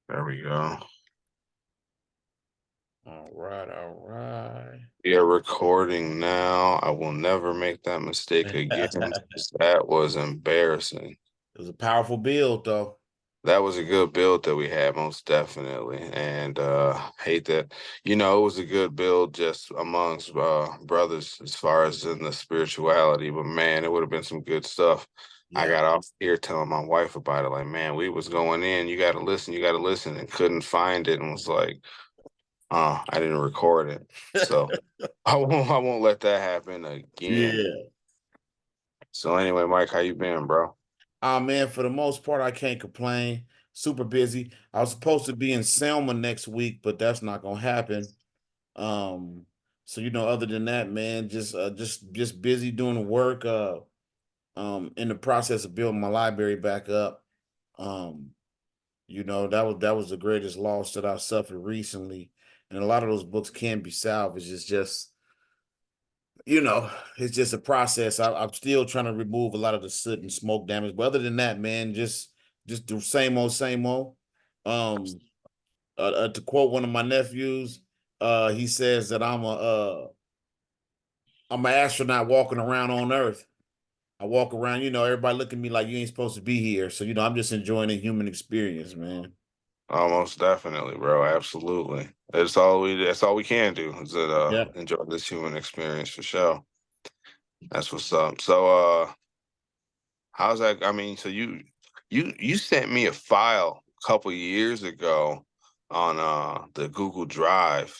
There we go. All right, all right. We are recording now. I will never make that mistake again. It That was embarrassing. was a powerful build, though. That was a good build that we had, most definitely. And hate that, it was a good build just amongst brothers as far as in the spirituality. But man, it would have been some good stuff. I Yeah. got off here telling my wife about it, like, man, we was going in, you gotta listen, and couldn't find it and was like, I didn't record it. So I won't let that happen again. Yeah. So anyway, Mike, how you been, bro? Man, for the most part, I can't complain. Super busy. I was supposed to be in Selma next week, but that's not gonna happen. Um, so other than that, man, just busy doing the work. In the process of building my library back up. Um, that was the greatest loss that I suffered recently. And a lot of those books can be salvaged. You know, it's just a process. I'm still trying to remove a lot of the soot and smoke damage. But other than that, man, just the same old, same old. Um, to quote one of my nephews, he says that I'm an astronaut walking around on Earth. I walk around, everybody look at me like you ain't supposed to be here. So, I'm just enjoying the human experience, man. Almost definitely, bro. Absolutely. That's all we can do is Yeah. enjoy this human experience for sure. That's what's up. So how's that? I mean, so you sent me a file a couple years ago on the Google Drive.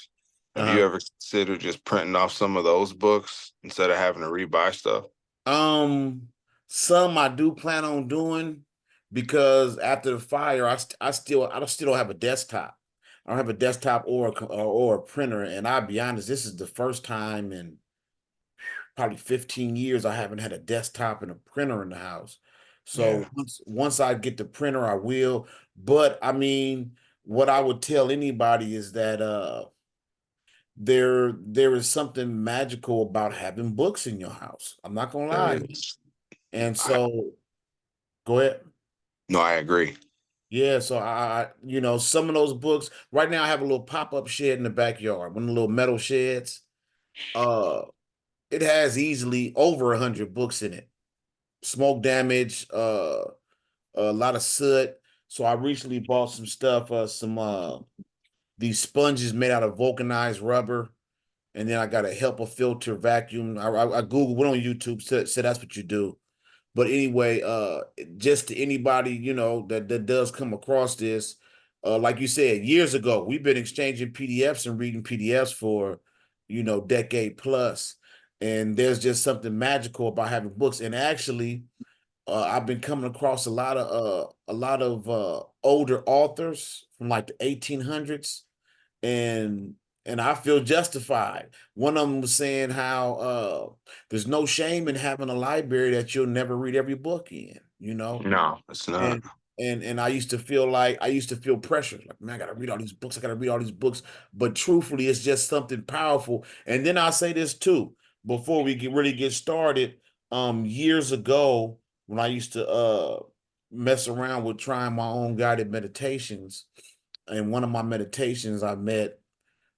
Have you Uh-huh. ever considered just printing off some of those books instead of having to rebuy stuff? Um, some I do plan on doing because after the fire, I still don't have a desktop. I don't have a desktop or a printer, and I'll be honest, this is the first time in probably 15 years I haven't had a desktop and a printer in the house. So Yeah. once I get the printer, I will. But I mean, what I would tell anybody is that there is something magical about having books in your house. I'm not gonna There lie. is. And I, so go ahead. no, I agree. Yeah, so some of those books. Right now, I have a little pop-up shed in the backyard, one of the little metal sheds. Uh, it has easily over 100 books in it. Smoke damage, a lot of soot. So I recently bought some stuff, some these sponges made out of vulcanized rubber, and then I got a HEPA filter vacuum. I Googled, went on YouTube, said that's what you do. But anyway, just to anybody, that does come across this, like you said, years ago, we've been exchanging PDFs and reading PDFs for, decade plus. And there's just something magical about having books. And actually, I've been coming across a lot of older authors from like the 1800s, and I feel justified. One of them was saying how there's no shame in having a library that you'll never read every book in, No, it's not. and and I used to feel pressure, like, man, I gotta read all these books, I gotta read all these books. But truthfully, it's just something powerful. And then I'll say this too, before we really get started. Years ago, when I used to mess around with trying my own guided meditations, in one of my meditations, I met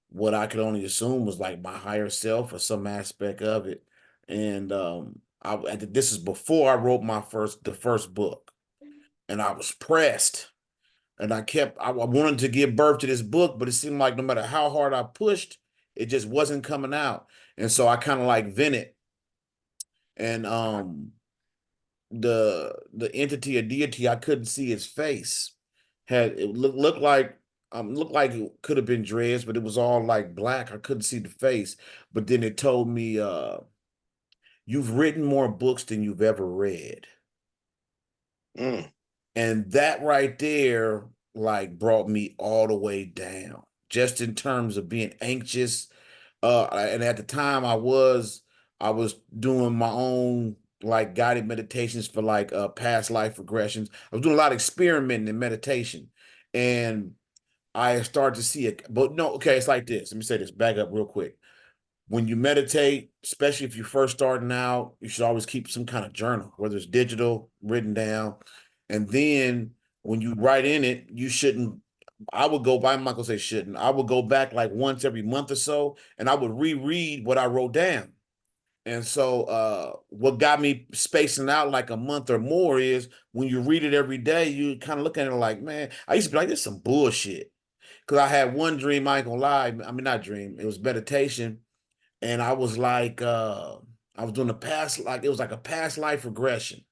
what I could only assume was like my higher self or some aspect of it. And this is before I wrote the first book, and I was pressed. And I wanted to give birth to this book, but it seemed like no matter how hard I pushed, it just wasn't coming out. And so I kind of like vented, and the entity or deity, I couldn't see his face. Had it looked like it could have been dreads, but it was all like black. I couldn't see the face. But then it told me, you've written more books than you've ever read. Mm. And that right there, like, brought me all the way down, just in terms of being anxious. And at the time, I was doing my own like guided meditations for like past life regressions. I was doing a lot of experimenting in meditation, and I started to see it. But no, okay, it's like this. Let me say this. Back up real quick. When you meditate, especially if you're first starting out, you should always keep some kind of journal, whether it's digital, written down. And then when you write in it, you shouldn't I would go by, I'm not gonna say shouldn't. I would go back like once every month or so, and I would reread what I wrote down. And so what got me spacing out like a month or more is when you read it every day, you kind of look at it like, man, I used to be like, this is some bullshit. Because I had one dream, I ain't gonna lie. I mean, not dream, it was meditation. And I was like, I was doing a past, like it was like a past life regression.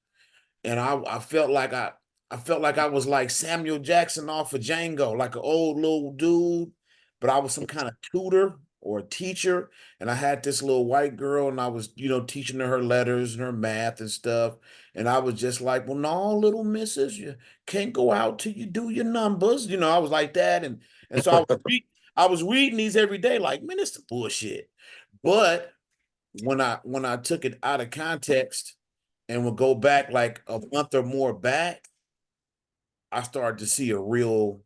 And I felt like I felt like I was like Samuel Jackson off of Django, like an old little dude, but I was some kind of tutor or a teacher, and I had this little white girl, and I was, teaching her letters and her math and stuff, and I was just like, well, no, little missus, you can't go out till you do your numbers, I was like that, and so I was reading these every day, like, man, it's bullshit, but when I took it out of context and would go back like a month or more back, I started to see a real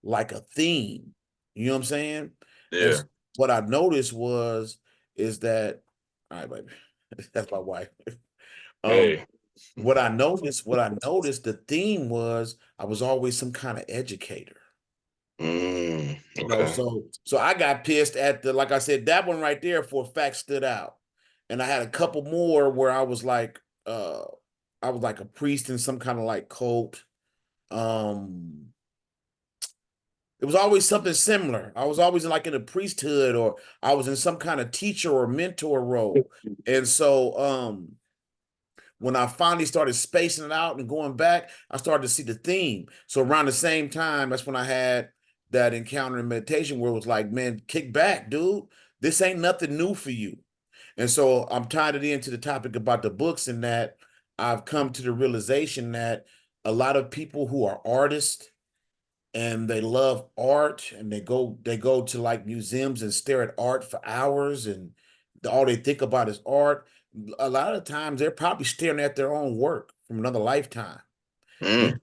like a theme. You know what I'm saying? And Yeah. what I noticed is that all right, baby, that's my wife. Um, Hey. what I noticed, the theme was I was always some kind of educator. Okay. So I got pissed at like I said, that one right there for a fact stood out. And I had a couple more where I was like a priest in some kind of like cult. Um, it was always something similar. I was always like in a priesthood or I was in some kind of teacher or mentor role. And so when I finally started spacing it out and going back, I started to see the theme. So around the same time, that's when I had that encounter in meditation where it was like, man, kick back, dude. This ain't nothing new for you. And so I'm tied it into the topic about the books and that I've come to the realization that a lot of people who are artists and they love art and they go to like museums and stare at art for hours and all they think about is art. A lot of times they're probably staring at their own work from another lifetime. You Mm.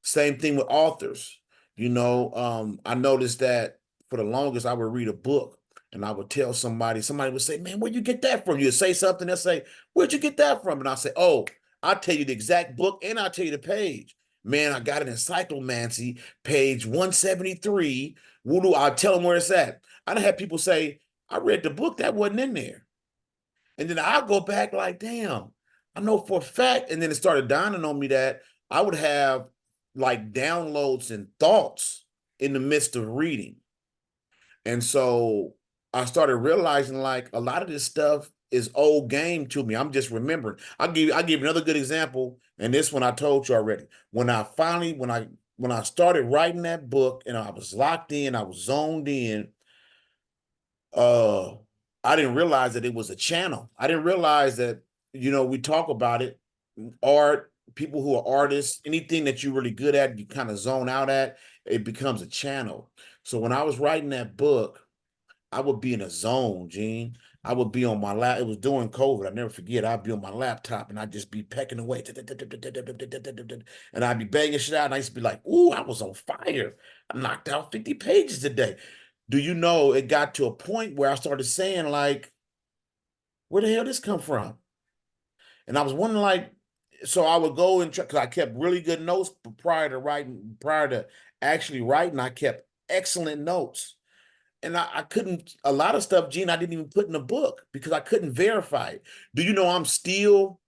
Same thing with authors. I noticed that for the longest I would read a book and I would tell somebody would say, man, where'd you get that from? You'd say something, they'll say, where'd you get that from? And I'll say, oh, I'll tell you the exact book and I'll tell you the page. Man, I got it in Cyclomancy, page 173. Voodoo, I'll tell them where it's at. I done had people say, I read the book that wasn't in there. And then I'll go back like, damn, I know for a fact. And then it started dawning on me that I would have like downloads and thoughts in the midst of reading. And so I started realizing like a lot of this stuff is old game to me. I'm just remembering. I'll give you another good example. And this one I told you already. When I started writing that book and I was locked in, I was zoned in, uh I didn't realize that it was a channel. I didn't realize that, we talk about it, art, people who are artists, anything that you're really good at, you kind of zone out at, it becomes a channel. So when I was writing that book, I would be in a zone, Gene. I would be on my lap. It was during COVID. I never forget. I'd be on my laptop and I'd just be pecking away. And I'd be banging shit out. And I used to be like, ooh, I was on fire. I knocked out 50 pages today. Do you know it got to a point where I started saying, like, where the hell this come from? And I was wondering, like, so I would go and try because I kept really good notes prior to actually writing, I kept excellent notes. And I couldn't, a lot of stuff, Gene, I didn't even put in the book because I couldn't verify it. Do you know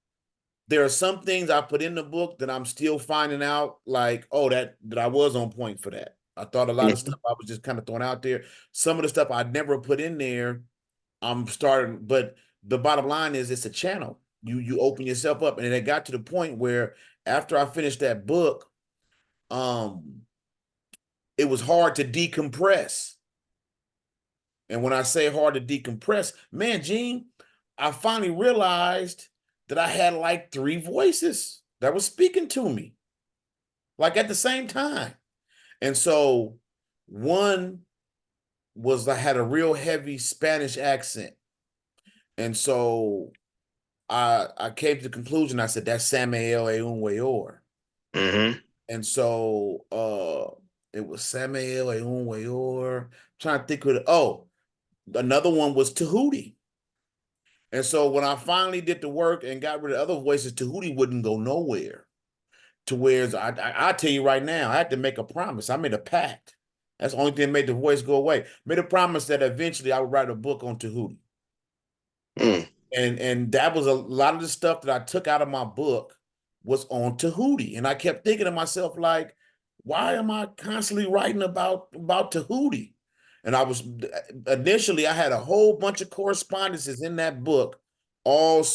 there are some things I put in the book that I'm still finding out, like, oh, that I was on point for that. I thought a lot of stuff I was just kind of throwing out there. Some of the stuff I never put in there, I'm starting, but the bottom line is it's a channel. You open yourself up. And it got to the point where after I finished that book, um, it was hard to decompress. And when I say hard to decompress, man, Gene, I finally realized that I had like three voices that were speaking to me, like at the same time. And so one was I had a real heavy Spanish accent. And so I came to the conclusion, I said, that's Samael Eunweor. Mm-hmm. And so it was Samael Eunweor. Trying to think of another one was Tahuti. And so when I finally did the work and got rid of other voices, Tahuti wouldn't go nowhere. To where I tell you right now, I had to make a promise. I made a pact. That's the only thing that made the voice go away. Made a promise that eventually I would write a book on Tahuti. Mm. And that was a lot of the stuff that I took out of my book was on Tahuti. And I kept thinking to myself, like, why am I constantly writing about Tahuti? And I was initially I had a whole bunch of correspondences in that book, all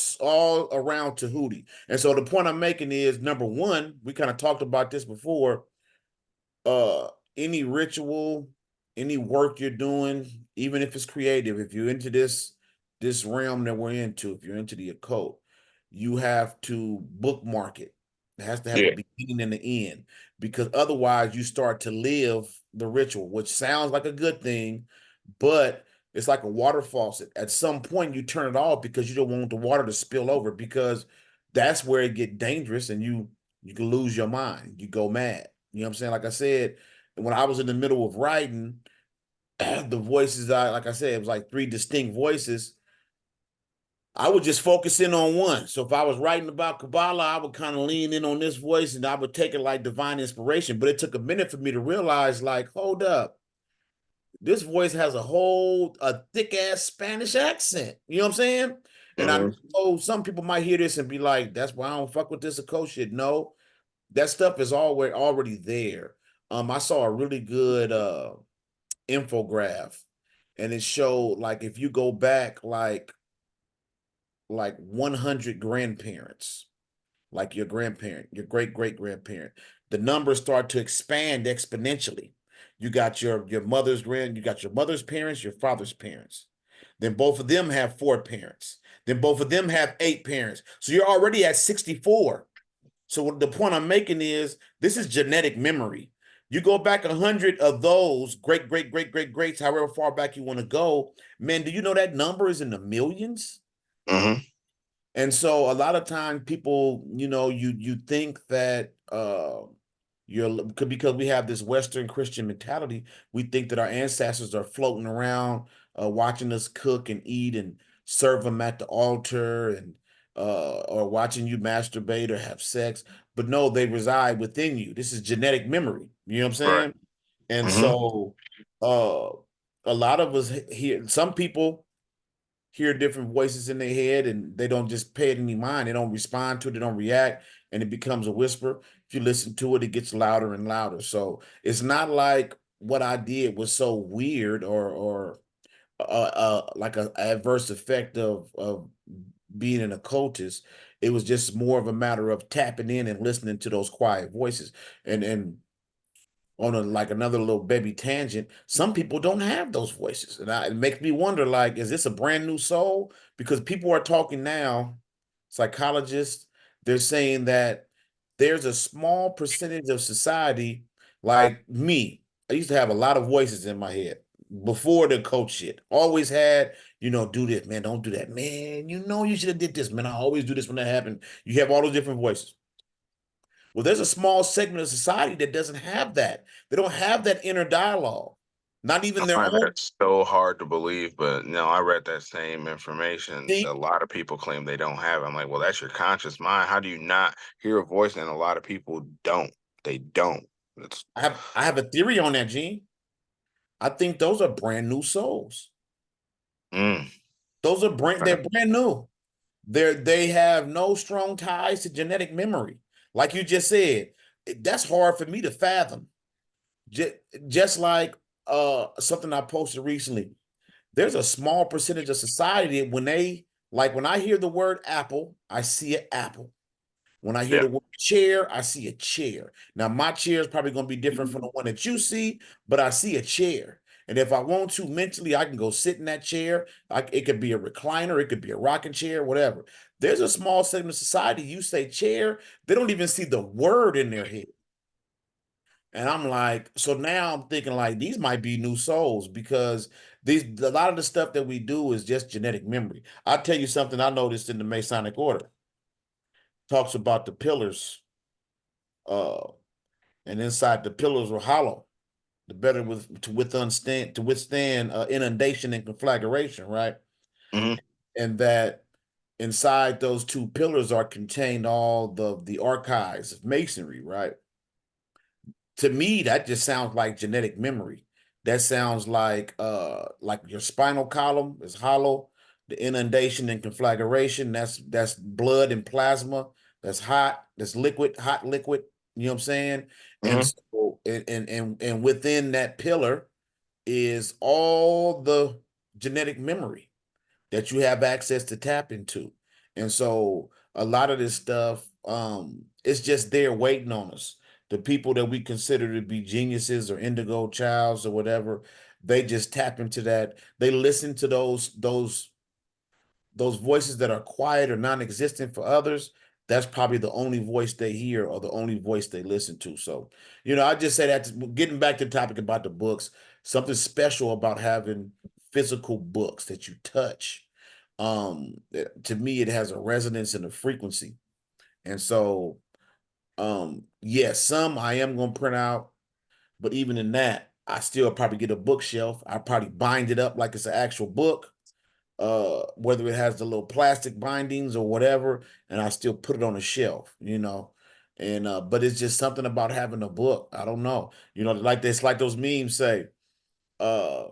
around Tahuti. And so the point I'm making is number one, we kind of talked about this before. uh any ritual, any work you're doing, even if it's creative, if you're into this realm that we're into, if you're into the occult, you have to bookmark it. It has to have a Yeah. beginning and an end, because otherwise you start to live the ritual, which sounds like a good thing, but it's like a water faucet. At some point you turn it off because you don't want the water to spill over, because that's where it get dangerous, and you can lose your mind. You go mad. You know what I'm saying? Like I said, when I was in the middle of writing, the voices, like I said, it was like three distinct voices. I would just focus in on one. So if I was writing about Kabbalah, I would kind of lean in on this voice and I would take it like divine inspiration. But it took a minute for me to realize, like, hold up, this voice has a thick ass Spanish accent. You know what I'm saying? And I Hmm. know some people might hear this and be like, that's why I don't fuck with this occult shit. No, that stuff is already there. I saw a really good infograph, and it showed, like, if you go back like 100 grandparents, like your grandparent, your great great grandparent, the numbers start to expand exponentially. You got you got your mother's parents, your father's parents. Then both of them have four parents. Then both of them have eight parents. So you're already at 64. So the point I'm making is this is genetic memory. You go back 100 of those great, great, great, great, greats, however far back you want to go. Man, do you know that number is in the millions? Hmm. And so a lot of times people, you think that you're because we have this Western Christian mentality, we think that our ancestors are floating around, watching us cook and eat and serve them at the altar, and or watching you masturbate or have sex. But no, they reside within you. This is genetic memory. You know what I'm Right. saying? And Hmm. so uh a lot of us here, some people hear different voices in their head and they don't just pay it any mind. They don't respond to it, they don't react, and it becomes a whisper. If you listen to it, it gets louder and louder. So it's not like what I did was so weird or like a adverse effect of being an occultist. It was just more of a matter of tapping in and listening to those quiet voices. And on a like another little baby tangent, some people don't have those voices, and it makes me wonder, like, is this a brand new soul? Because people are talking now, psychologists, they're saying that there's a small percentage of society, like me. I used to have a lot of voices in my head before the coach shit. Always had, do this, man, don't do that, man. You should have did this, man. I always do this when that happened. You have all those different voices. Well, there's a small segment of society that doesn't have that. They don't have that inner dialogue, not even I their find own. that so hard to believe, but no, I read that same information. A See, lot of people claim they don't have it. I'm like, well, that's your conscious mind. How do you not hear a voice? And a lot of people don't. They don't. It's I have a theory on that, Gene. I think those are brand new souls. mm, Those are they're brand new. They have no strong ties to genetic memory. Like you just said, that's hard for me to fathom. Just, just like something I posted recently. There's a small percentage of society that when I hear the word apple, I see an apple. When I hear yeah. the word chair, I see a chair. Now, my chair is probably going to be different from the one that you see, but I see a chair. And if I want to mentally, I can go sit in that chair. It could be a recliner, it could be a rocking chair, whatever. There's a small segment of society, you say chair, they don't even see the word in their head. And I'm like, so now I'm thinking like these might be new souls, because a lot of the stuff that we do is just genetic memory. I'll tell you something I noticed in the Masonic order. Talks about the pillars, uh, and inside the pillars were hollow, the better to withstand inundation and conflagration, right? Hmm. And that inside those two pillars are contained all the archives of masonry, right? To me, that just sounds like genetic memory. That sounds like your spinal column is hollow. The inundation and conflagration, that's blood and plasma. That's hot, that's liquid, hot liquid. You know what I'm saying? And Hmm. so and within that pillar is all the genetic memory that you have access to tap into. And so a lot of this stuff, it's just there waiting on us. The people that we consider to be geniuses or indigo childs or whatever, they just tap into that. They listen to those voices that are quiet or non-existent for others. That's probably the only voice they hear or the only voice they listen to. So, I just say that getting back to the topic about the books, something special about having physical books that you touch. To me, it has a resonance and a frequency. And so, yes, some I am gonna print out, but even in that, I still probably get a bookshelf. I probably bind it up like it's an actual book, whether it has the little plastic bindings or whatever, and I still put it on a shelf. And but it's just something about having a book. I don't know. Like this, like those memes say, uh,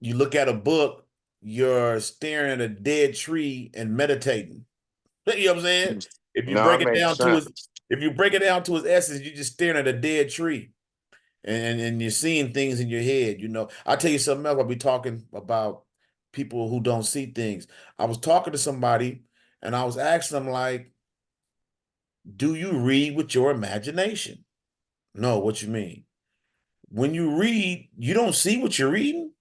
you look at a book, you're staring at a dead tree and meditating. You know what I'm saying? If you No, break it it makes down to sense. its if you break it down to its essence, you're just staring at a dead tree and you're seeing things in your head. I'll tell you something else. I'll be talking about people who don't see things. I was talking to somebody and I was asking them, like, do you read with your imagination? No, what you mean? When you read, you don't see what you're reading.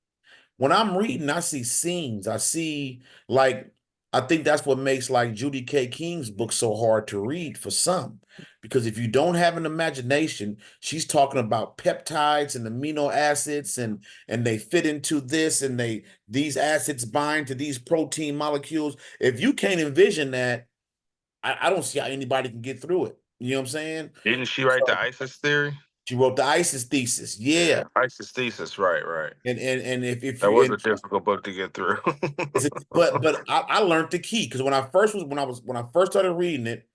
When I'm reading, I see scenes. I see, like, I think that's what makes like Judy K. King's book so hard to read for some. Because if you don't have an imagination, she's talking about peptides and amino acids and they fit into this and these acids bind to these protein molecules. If you can't envision that, I don't see how anybody can get through it. You know what I'm saying? Didn't she write the So ISIS theory? she wrote the ISIS thesis. Yeah. Yeah, ISIS thesis. Right, right. And if That you was a and difficult book to get through. but I learned the key because when I first started reading it,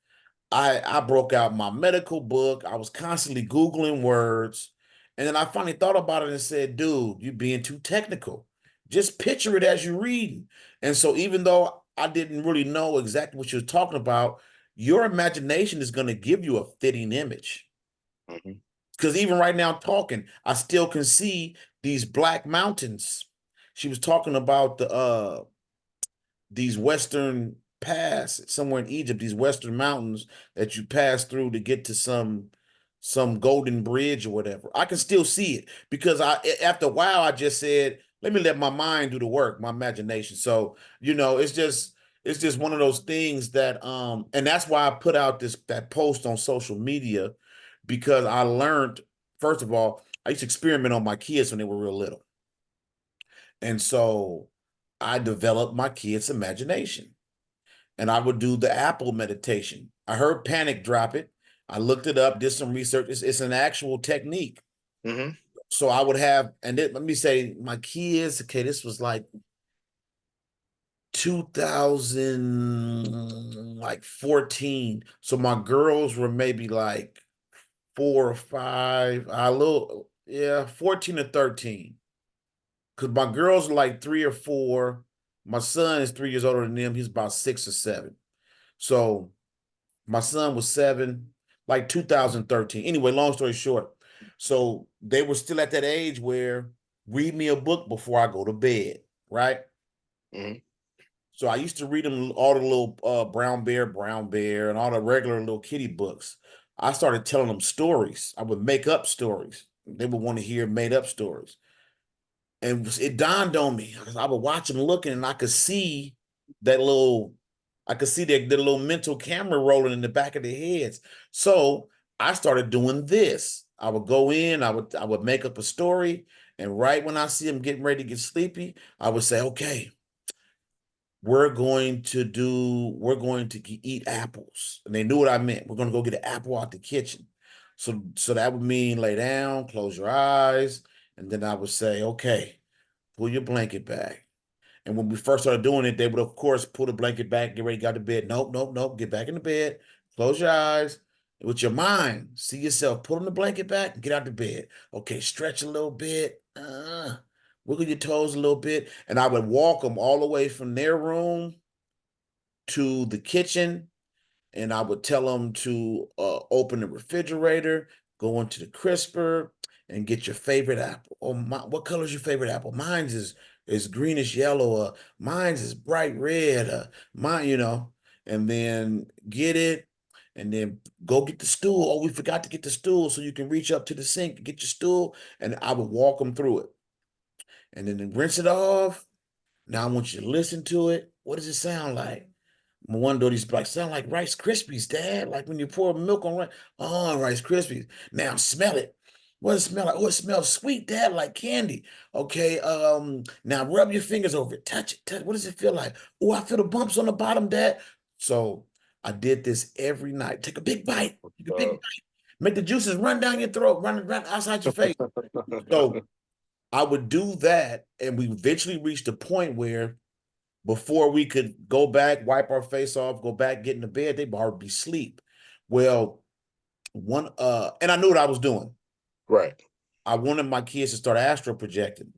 I broke out my medical book. I was constantly Googling words. And then I finally thought about it and said, dude, you're being too technical. Just picture it as you're reading. And so even though I didn't really know exactly what you're talking about, your imagination is going to give you a fitting image. Mhm. Because even right now talking, I still can see these black mountains. She was talking about these western pass somewhere in Egypt, these western mountains that you pass through to get to some golden bridge or whatever. I can still see it because after a while I just said, let me let my mind do the work, my imagination. So, it's just one of those things that and that's why I put out that post on social media because I learned, first of all, I used to experiment on my kids when they were real little. And so I developed my kids' imagination and I would do the Apple meditation. I heard Panic drop it. I looked it up, did some research. It's an actual technique. Mhm. So I would have, and let me say, my kids, okay, this was like 2000, like 14. So my girls were maybe like 4 or 5, a little, yeah, 14 or 13. Because my girls are like 3 or 4. My son is 3 years older than them. He's about 6 or 7. So my son was 7, like 2013. Anyway, long story short, so they were still at that age where read me a book before I go to bed, right? Mhm. So I used to read them all the little Brown Bear, and all the regular little kitty books. I started telling them stories. I would make up stories. They would want to hear made up stories. And it dawned on me. I would watch them looking, and that little, I could see the little mental camera rolling in the back of their heads. So I started doing this. I would go in, I would make up a story, and right when I see them getting ready to get sleepy, I would say, okay, we're going to eat apples. And they knew what I meant. We're going to go get an apple out the kitchen. So that would mean lay down, close your eyes, and then I would say, okay, pull your blanket back. And when we first started doing it, they would, of course, pull the blanket back, get ready, got to bed. Nope, nope, nope. Get back in the bed, close your eyes. With your mind, see yourself pulling the blanket back and get out the bed. Okay, stretch a little bit. uh, wiggle your toes a little bit. And I would walk them all the way from their room to the kitchen, and I would tell them to open the refrigerator, go into the crisper, and get your favorite apple. Oh, what color is your favorite apple? Mine's is greenish yellow. Mine's is bright red. Mine, and then get it, and then go get the stool. Oh, we forgot to get the stool, so you can reach up to the sink and get your stool. And I would walk them through it, and then rinse it off. Now I want you to listen to it. What does it sound like? My one daughter's like, sound like Rice Krispies, Dad. Like when you pour milk on rice. Oh, Rice Krispies. Now smell it. What does it smell like? Oh, it smells sweet, Dad, like candy. Okay, now rub your fingers over it. Touch it. Touch. What does it feel like? Oh, I feel the bumps on the bottom, Dad. So I did this every night. Take a big bite. Take a big Uh, bite. Make the juices run down your throat, run outside your face. So I would do that, and we eventually reached a point where before we could go back, wipe our face off, go back, get in the bed, they'd already be asleep. Well, and I knew what I was doing. right. I wanted my kids to start astral projecting.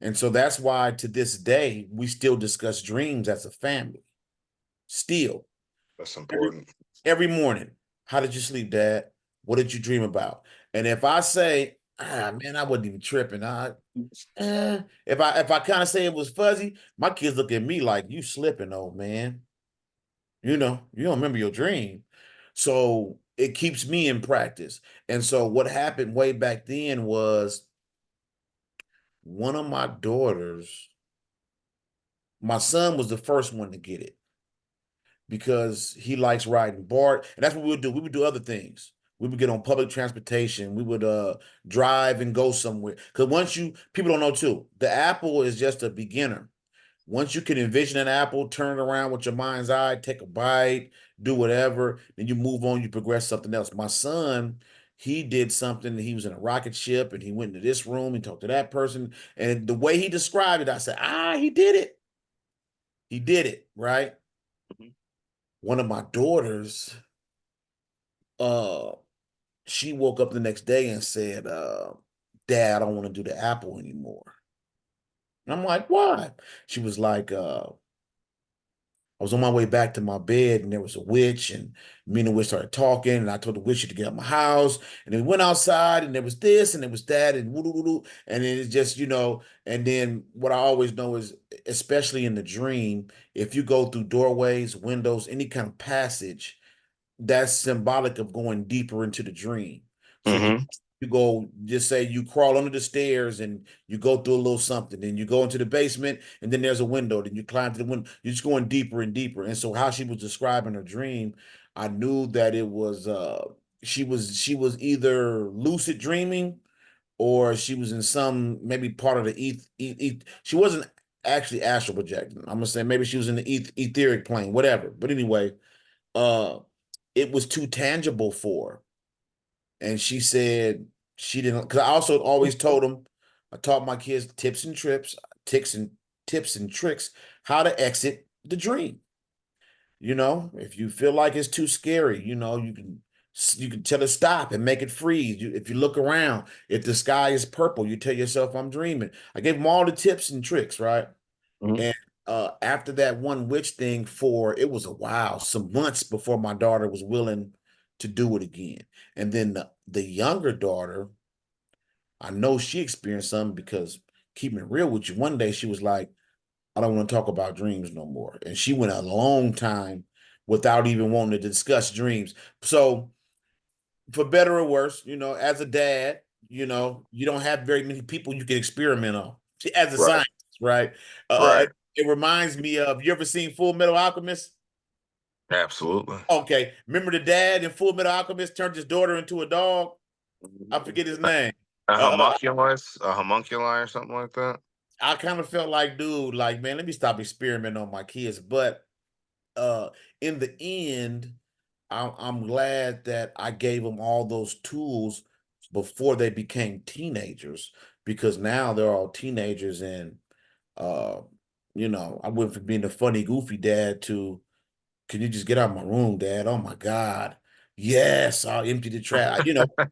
And so that's why to this day we still discuss dreams as a family. Still. That's Every important. every morning. How did you sleep, Dad? What did you dream about? And if I say, man, I wasn't even tripping. If I kind of say it was fuzzy, my kids look at me like you slipping, old man. You don't remember your dream. So it keeps me in practice. And so what happened way back then was one of my daughters, my son was the first one to get it because he likes riding BART. And that's what we would do. We would do other things. We would get on public transportation. We would drive and go somewhere. Because people don't know too, the Apple is just a beginner. Once you can envision an apple, turn it around with your mind's eye, take a bite, do whatever, then you move on, you progress something else. My son, he did something, he was in a rocket ship and he went into this room and talked to that person. And the way he described it, I said, he did it. He did it, right? Mhm. One of my daughters, uh, she woke up the next day and said, Dad, I don't want to do the apple anymore. And I'm like, why? She was like, I was on my way back to my bed and there was a witch, and me and the witch started talking, and I told the witch to get out of my house, and then we went outside and there was this and there was that and woo woo woo, and then it's just, and then what I always know is, especially in the dream, if you go through doorways, windows, any kind of passage, that's symbolic of going deeper into the dream. So Hmm. you go, just say you crawl under the stairs and you go through a little something, then you go into the basement and then there's a window, then you climb to the window, you're just going deeper and deeper. And so how she was describing her dream, I knew that it was she was either lucid dreaming or she was in some maybe part of the she wasn't actually astral projecting. I'm gonna say maybe she was in the etheric plane, whatever. But anyway, uh it was too tangible for her. And she said she didn't, because I also always told them, I taught my kids tips and tricks how to exit the dream. If you feel like it's too scary, you can tell it stop and make it freeze. If you look around, if the sky is purple, you tell yourself I'm dreaming. I gave them all the tips and tricks, right? Hmm. And after that one witch thing, it was a while, some months before my daughter was willing to do it again. And then the younger daughter, I know she experienced something because, keeping it real with you, one day she was like, I don't want to talk about dreams no more. And she went a long time without even wanting to discuss dreams. So, for better or worse, as a dad, you don't have very many people you can experiment on as a Right. scientist, right? Right. It reminds me of, you ever seen Full Metal Alchemist? Absolutely. Okay, remember the dad in Full Metal Alchemist turned his daughter into a dog? I forget his name. A Uh, homunculus, a homunculi or something like that. I kind of felt like, dude, like, man, let me stop experimenting on my kids. But uh, in the end, I'm glad that I gave them all those tools before they became teenagers, because now they're all teenagers, and uh, I went from being a funny, goofy dad to, can you just get out of my room, Dad? Oh my God. Yes, I'll empty the trash.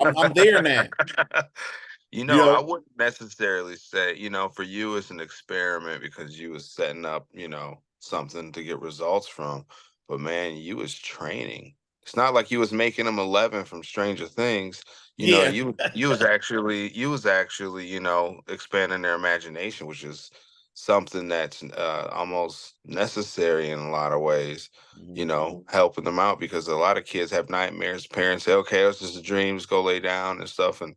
I'm there now. You I know, wouldn't necessarily say, for you it's an experiment because you was setting up, something to get results from. But man, you was training. It's not like you was making them 11 from Stranger Things. yeah. You was actually, expanding their imagination, which is something that's almost necessary in a lot of ways. Mhm. Helping them out because a lot of kids have nightmares. Parents say, "Okay, it's just a dream. Just go lay down and stuff." And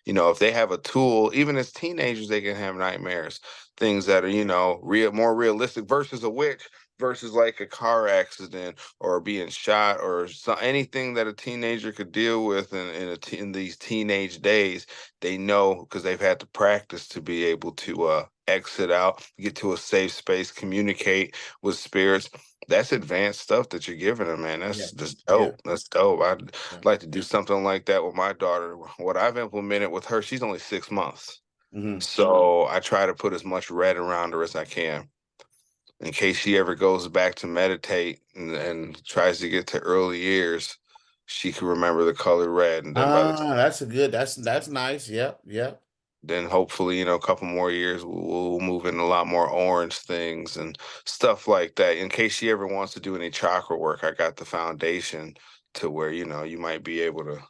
if they have a tool, even as teenagers, they can have nightmares, things that are, more realistic versus a witch, versus like a car accident or being shot or anything that a teenager could deal with in these teenage days. They know because they've had to practice to be able to exit out, get to a safe space, communicate with spirits. That's advanced stuff that you're giving them, man. Yeah. That's just Yeah. dope. That's dope. I'd Yeah. like to do something like that with my daughter. What I've implemented with her, she's only 6 months. Mhm. So I try to put as much red around her as I can in case she ever goes back to meditate and tries to get to early years. She can remember the color red. And then by the Ah, that's a good. That's nice. Yep. Yep. then hopefully, a couple more years, we'll move in a lot more orange things and stuff like that. In case she ever wants to do any chakra work, I got the foundation to where, you might be able to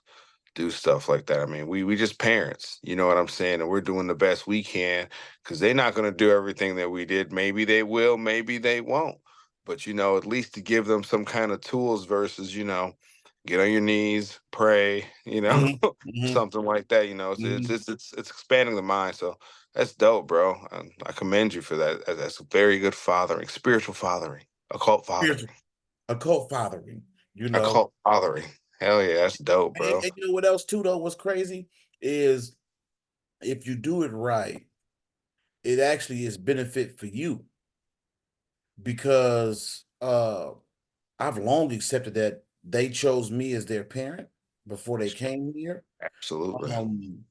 do stuff like that. I mean, we just parents, you know what I'm saying? And we're doing the best we can because they're not going to do everything that we did. Maybe they will, maybe they won't. But at least to give them some kind of tools versus, get on your knees, pray, Mhm. Mhm. something like that. Mhm. It's expanding the mind. So that's dope, bro. I commend you for that. That's very good fathering, spiritual fathering, occult Here's fathering, occult fathering. You know, occult fathering. Hell yeah, that's dope, bro. and you know what else too though? What's crazy is if you do it right, it actually is benefit for you because I've long accepted that they chose me as their parent before they came here. Absolutely. Um,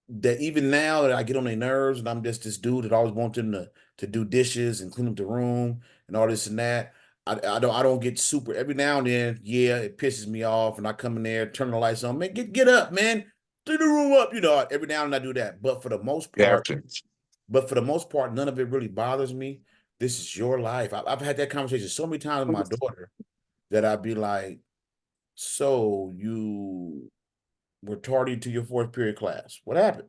that even now that I get on their nerves and I'm just this dude that always want them to do dishes and clean up the room and all this and that. I don't get super every now and then, yeah, it pisses me off and I come in there, turn the lights on, man, get up, man. Clean the room up, every now and then I do that. You have to. But for the most part, none of it really bothers me. This is your life. I've had that conversation so many times with my daughter that I'd be like, so you were tardy to your fourth period class. What happened?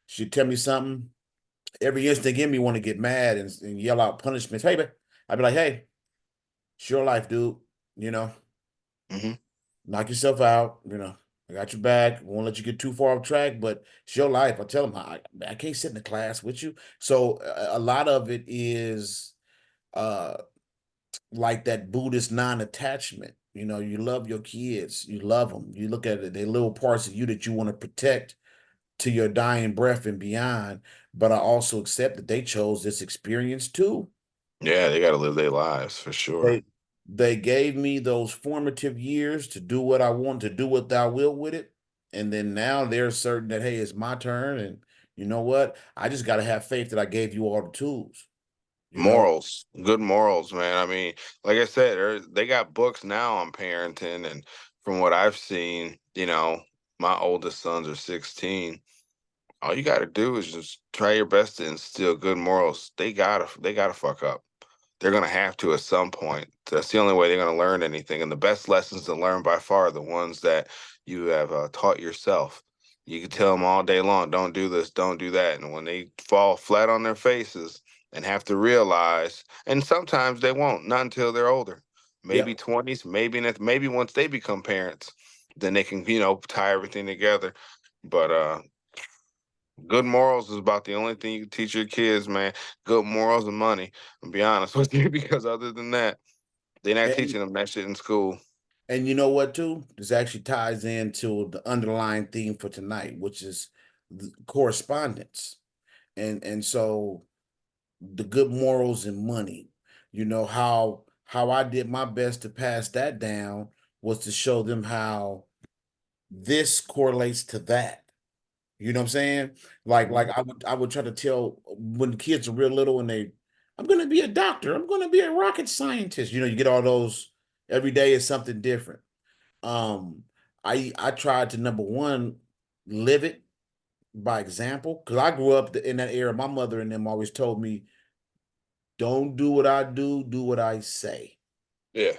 She'd tell me something. Every instinct in me want to get mad and yell out punishments. Hey, man. I'd be like, hey, it's your life, dude. You know, Hmm. knock yourself out. I got your back. Won't let you get too far off track, but it's your life. I tell them, I can't sit in the class with you. So a lot of it is uh like that Buddhist non-attachment. You love your kids, you love them. You look at it, they're little parts of you that you want to protect to your dying breath and beyond. But I also accept that they chose this experience too. Yeah, they got to live their lives for sure. They they gave me those formative years to do what I want, to do what thou will with it. And then now they're certain that hey, it's my turn. And you know what? I just gotta have faith that I gave you all the tools, you know. Morals, good morals, man. I mean, like I said, they got books now on parenting, and from what I've seen, my oldest sons are 16. All you got to do is just try your best to instill good morals. They gotta fuck up. They're gonna have to at some point. That's the only way they're gonna learn anything. And the best lessons to learn by far are the ones that you have taught yourself. You can tell them all day long, don't do this, don't do that. And when they fall flat on their faces and have to realize, and sometimes they won't, not until they're older, maybe Yep. 20s, maybe once they become parents, then they can, tie everything together. But good morals is about the only thing you can teach your kids, man. Good morals and money. I'll be honest with you, because other than that, they're not And teaching them that shit in school. and you know what too? This actually ties into the underlying theme for tonight, which is correspondence. And so the good morals and money. How I did my best to pass that down was to show them how this correlates to that. You know what I'm saying? Like Mhm. I would try to tell when kids are real little and I'm gonna be a doctor, I'm gonna be a rocket scientist. You get all those every day is something different. Um, I tried to number one, live it, by example. Because I grew up in that era. My mother and them always told me, "Don't do what I do, do what I say." Yeah.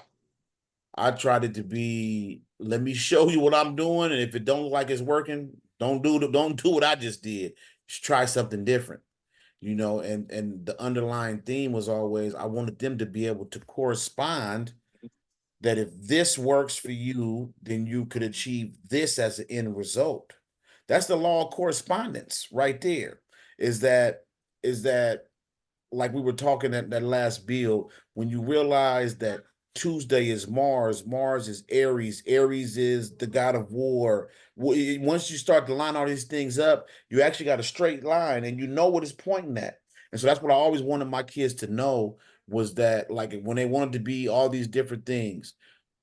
I tried it to be, let me show you what I'm doing, and if it don't look like it's working, don't do what I just did. Just try something different, and the underlying theme was always I wanted them to be able to correspond, that if this works for you, then you could achieve this as an end result. That's the law of correspondence right there. Is that is that like we were talking at that last build, when you realize that Tuesday is Mars, Mars is Aries, Aries is the god of war. Once you start to line all these things up, you actually got a straight line and you know what it's pointing at. And so that's what I always wanted my kids to know, was that like when they wanted to be all these different things,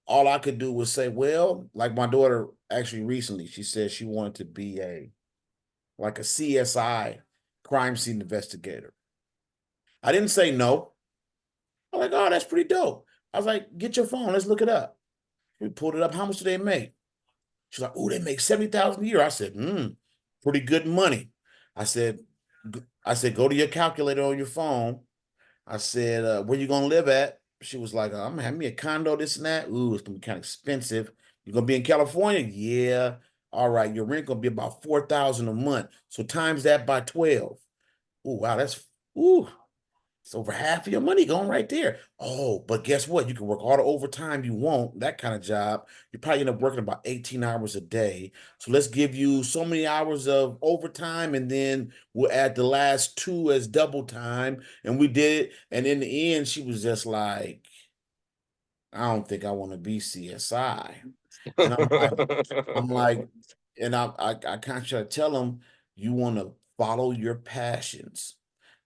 all I could do was say, well, like my daughter actually recently, she said she wanted to be a CSI, crime scene investigator. I didn't say no. I'm like, oh, that's pretty dope. I was like, get your phone, let's look it up. We pulled it up. How much do they make? She's like, oh, they make 70,000 a year. I said, pretty good money. I said, go to your calculator on your phone. I said, where you gonna live at? She was like, I'm gonna have me a condo, this and that. Ooh, it's gonna be kind of expensive. You're gonna be in California? Yeah. All right, your rent gonna be about 4,000 a month. So times that by 12. Ooh, wow, that's ooh. It's over half of your money going right there. Oh, but guess what? You can work all the overtime you want, that kind of job. You probably end up working about 18 hours a day. So let's give you so many hours of overtime, and then we'll add the last two as double time. And we did it. And in the end, she was just like, I don't think I want to be CSI. And I'm like, and I kind of try to tell them, you want to follow your passions.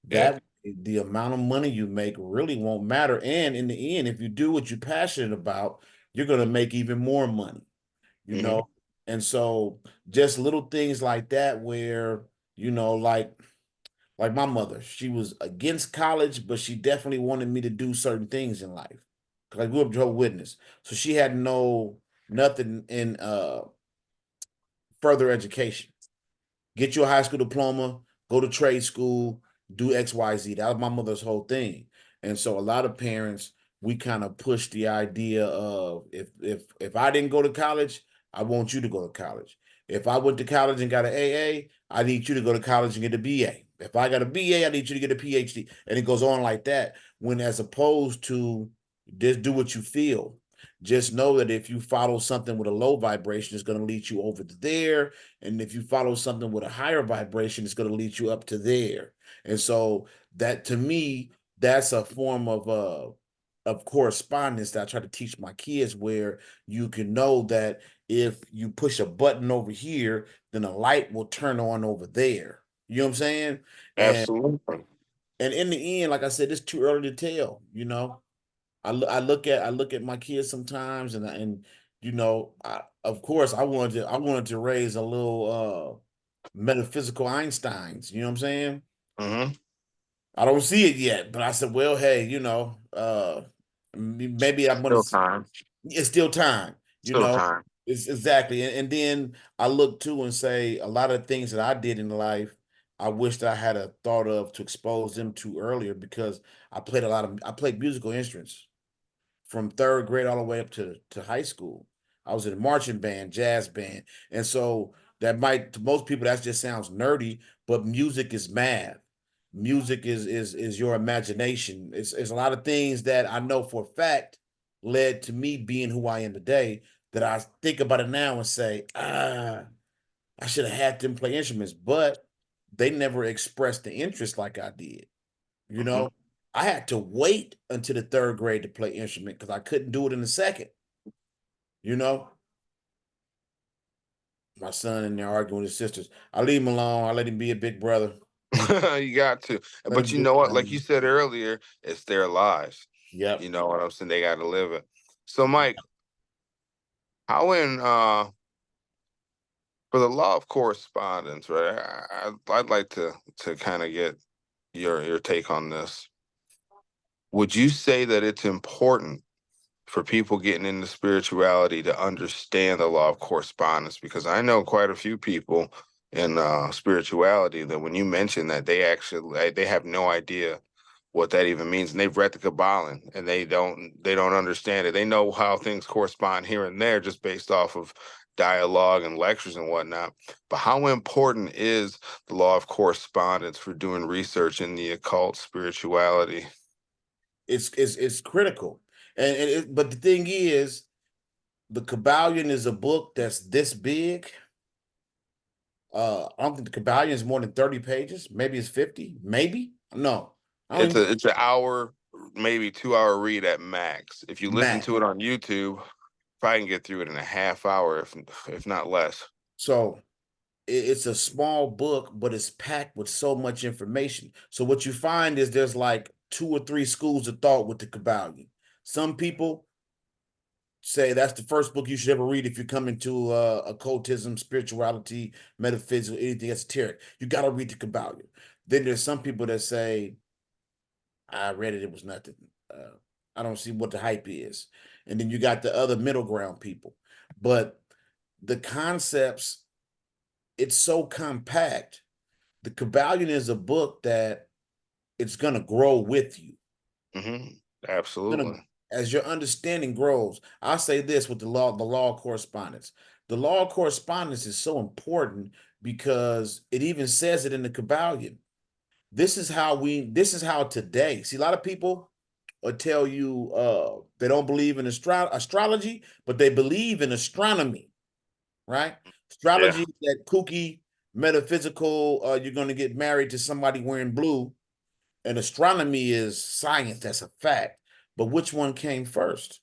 Yeah. That the amount of money you make really won't matter. And in the end, if you do what you're passionate about, you're gonna make even more money, you Hmm. know. And so just little things like that where, like my mother, she was against college, but she definitely wanted me to do certain things in life. Because I grew up Jehovah's Witness. So she had nothing in further education. Get you a high school diploma, go to trade school, do XYZ. That was my mother's whole thing. And so a lot of parents, we kind of push the idea of, if I didn't go to college, I want you to go to college. If I went to college and got an AA, I need you to go to college and get a BA. If I got a BA, I need you to get a PhD. And it goes on like that. When as opposed to just do what you feel. Just know that if you follow something with a low vibration, it's going to lead you over to there, and if you follow something with a higher vibration, it's going to lead you up to there. And so that, to me, that's a form of correspondence that I try to teach my kids, where you can know that if you push a button over here, then a light will turn on over there. You know what I'm saying? And Absolutely. and in the end, like I said, it's too early to tell. I look at my kids sometimes, and of course I wanted to raise a little metaphysical Einsteins. You know what I'm saying? Hmm. I don't see it yet, but I said, well, hey, maybe I'm gonna. Still time. It's still time. You Still know, time. it's exactly. And then I look too and say a lot of things that I did in life, I wish that I had a thought of to expose them to earlier, because I played musical instruments from third grade all the way up to high school. I was in a marching band, jazz band. And so that might, to most people, that just sounds nerdy, but music is math. Music is your imagination. It's a lot of things that I know for a fact led to me being who I am today, that I think about it now and say, I should have had them play instruments, but they never expressed the interest like I did. You Hmm. know, I had to wait until the third grade to play instrument because I couldn't do it in the second. You know, my son in there arguing with his sisters. I leave him alone. I let him be a big brother. You got to. Let But him you do know his what? Like you thing. said earlier, it's their lives. You Yep. know what I'm saying? They got to live it. So, Mike, how in for the law of correspondence, right? I'd like to kind of get your take on this. Would you say that it's important for people getting into spirituality to understand the law of correspondence? Because I know quite a few people in spirituality, that when you mention that, they actually they have no idea what that even means, and they've read the Kabbalah and they don't understand it. They know how things correspond here and there just based off of dialogue and lectures and whatnot. But how important is the law of correspondence for doing research in the occult spirituality? It's critical. But the thing is, the Kabbalion is a book that's this big. I don't think the Kabbalion is more than 30 pages. Maybe it's 50. Maybe. No. I don't even It's an hour, maybe 2 hour read at max. If you listen Matt. to it on YouTube, probably can get through it in a half hour, if not less. So it's a small book, but it's packed with so much information. So what you find is there's like two or three schools of thought with the Kabbalion. Some people say that's the first book you should ever read if you come into occultism, spirituality, metaphysics, anything esoteric. You got to read the Kabbalion. Then there's some people that say, I read it, it was nothing. I don't see what the hype is. And then you got the other middle ground people. But the concepts, it's so compact. The Kabbalion is a book that it's going to grow with you. Hmm. Gonna, Absolutely. as your understanding grows. I say this with the law of correspondence. The law of correspondence is so important because it even says it in the Kabbalion. This is how today. See, a lot of people will tell you they don't believe in astrology, but they believe in astronomy, right? Yeah. Astrology is that kooky metaphysical, you're gonna get married to somebody wearing blue, and astronomy is science, that's a fact. But which one came first?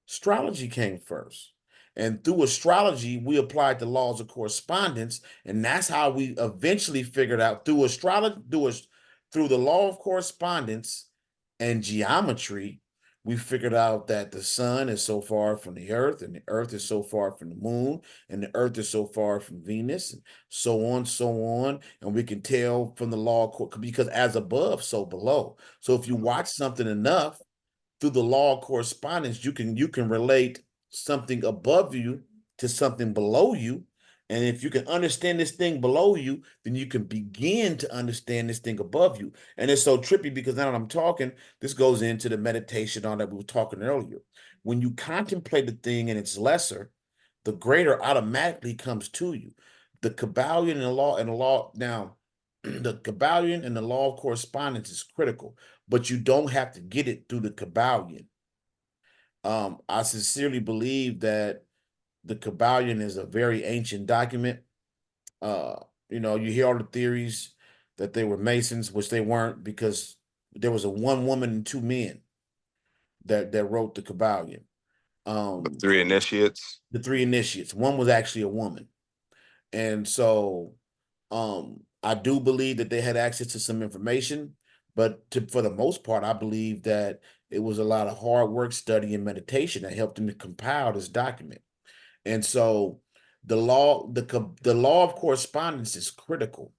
Astrology came first. And through astrology, we applied the laws of correspondence. And that's how we eventually figured out through astrology, through the law of correspondence and geometry, we figured out that the sun is so far from the earth, and the earth is so far from the moon, and the earth is so far from Venus, and so on, so on. And we can tell from the law because as above, so below. So if you watch something enough, through the law of correspondence, you can relate something above you to something below you. And if you can understand this thing below you, then you can begin to understand this thing above you. And it's so trippy because now that I'm talking, this goes into the meditation on that we were talking earlier. When you contemplate the thing and it's lesser, the greater automatically comes to you. The Kabbalion and the law now, the Kabbalion and the law of correspondence is critical, but you don't have to get it through the Kabbalion. I sincerely believe that the Kabbalion is a very ancient document. Uh, you hear all the theories that they were Masons, which they weren't, because there was a one woman and two men that wrote the Kabbalion. The Um, three initiates. the three initiates. One was actually a woman, and so I do believe that they had access to some information, but for the most part, I believe that it was a lot of hard work, study, and meditation that helped them to compile this document. And so the law of correspondence is critical.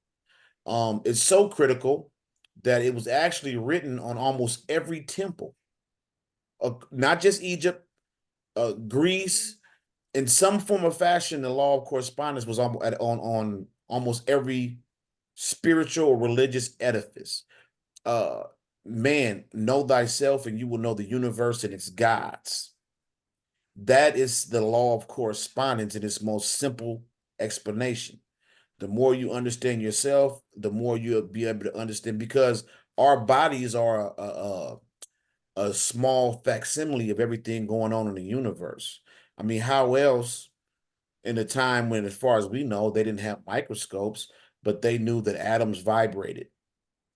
It's so critical that it was actually written on almost every temple, not just Egypt, Greece, in some form or fashion. The law of correspondence was on almost every spiritual or religious edifice. Uh, Man, know thyself, and you will know the universe and its gods. That is the law of correspondence in its most simple explanation. The more you understand yourself, the more you'll be able to understand, because our bodies are a small facsimile of everything going on in the universe. I mean, how else in a time when, as far as we know, they didn't have microscopes, but they knew that atoms vibrated.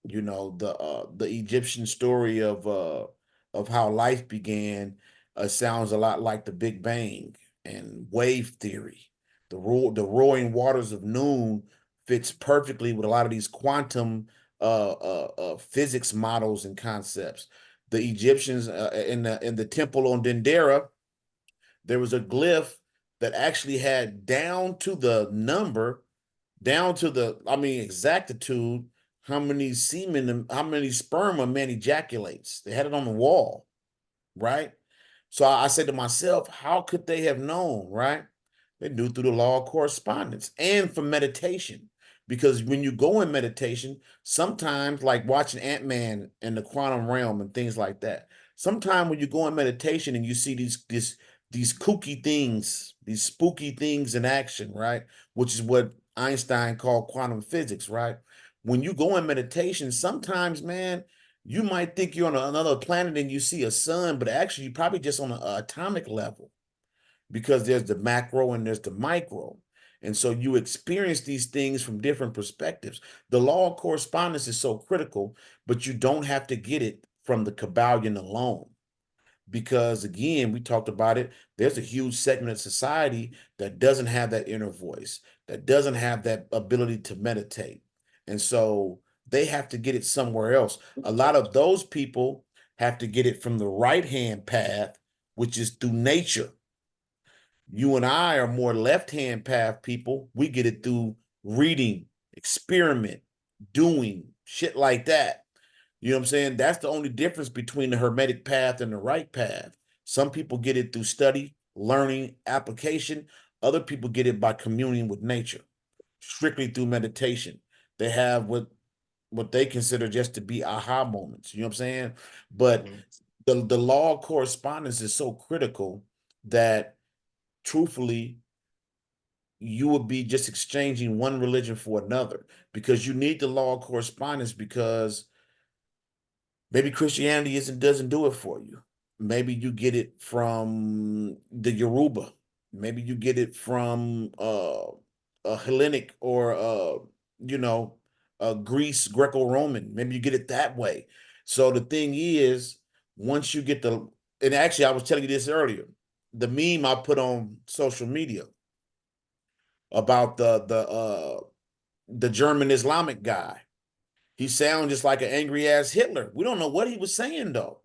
The Egyptian story of how life began sounds a lot like the Big Bang and wave theory. The roaring waters of noon fits perfectly with a lot of these quantum physics models and concepts. The Egyptians in the temple on Dendera, there was a glyph that actually had down to the number, down to the, I mean, exactitude, how many semen, how many sperm a man ejaculates. They had it on the wall, right? So I said to myself, how could they have known, right? They do through the law of correspondence and for meditation. Because when you go in meditation, sometimes like watching Ant-Man and the quantum realm and things like that, sometimes when you go in meditation and you see these kooky things, these spooky things in action, right? Which is what Einstein called quantum physics, right? When you go in meditation, sometimes, man, you might think you're on another planet and you see a sun, but actually you're probably just on an atomic level, because there's the macro and there's the micro. And so you experience these things from different perspectives. The law of correspondence is so critical, but you don't have to get it from the Kabbalion alone. Because again, we talked about it, there's a huge segment of society that doesn't have that inner voice, that doesn't have that ability to meditate. And so they have to get it somewhere else. A lot of those people have to get it from the right hand path, which is through nature. You and I are more left-hand path people. We get it through reading, experiment, doing shit like that. You know what I'm saying? That's the only difference between the hermetic path and the right path. Some people get it through study, learning, application. Other people get it by communing with nature, strictly through meditation. They have what they consider just to be aha moments. You know what I'm saying? But Mhm. the law of correspondence is so critical that truthfully, you would be just exchanging one religion for another, because you need the law of correspondence, because maybe Christianity isn't doesn't do it for you. Maybe you get it from the Yoruba. Maybe you get it from a Hellenic or you know, Greece, Greco-Roman. Maybe you get it that way. So the thing is, once you get the, and actually I was telling you this earlier, the meme I put on social media about the German Islamic guy. He sounds just like an angry ass Hitler. We don't know what he was saying though.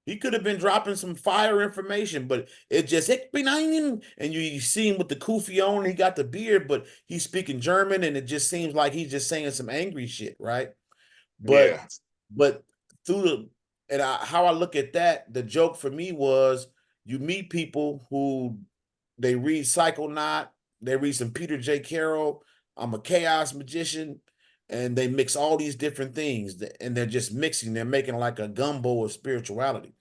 He could have been dropping some fire information, but it just and you see him with the kufi on. He got the beard, but he's speaking German, and it just seems like he's just saying some angry shit, right? But Yeah. but through the, how I look at that, the joke for me was, you meet people who they read Psychonaut, they read some Peter J. Carroll, I'm a chaos magician, and they mix all these different things, and they're just mixing, they're making like a gumbo of spirituality.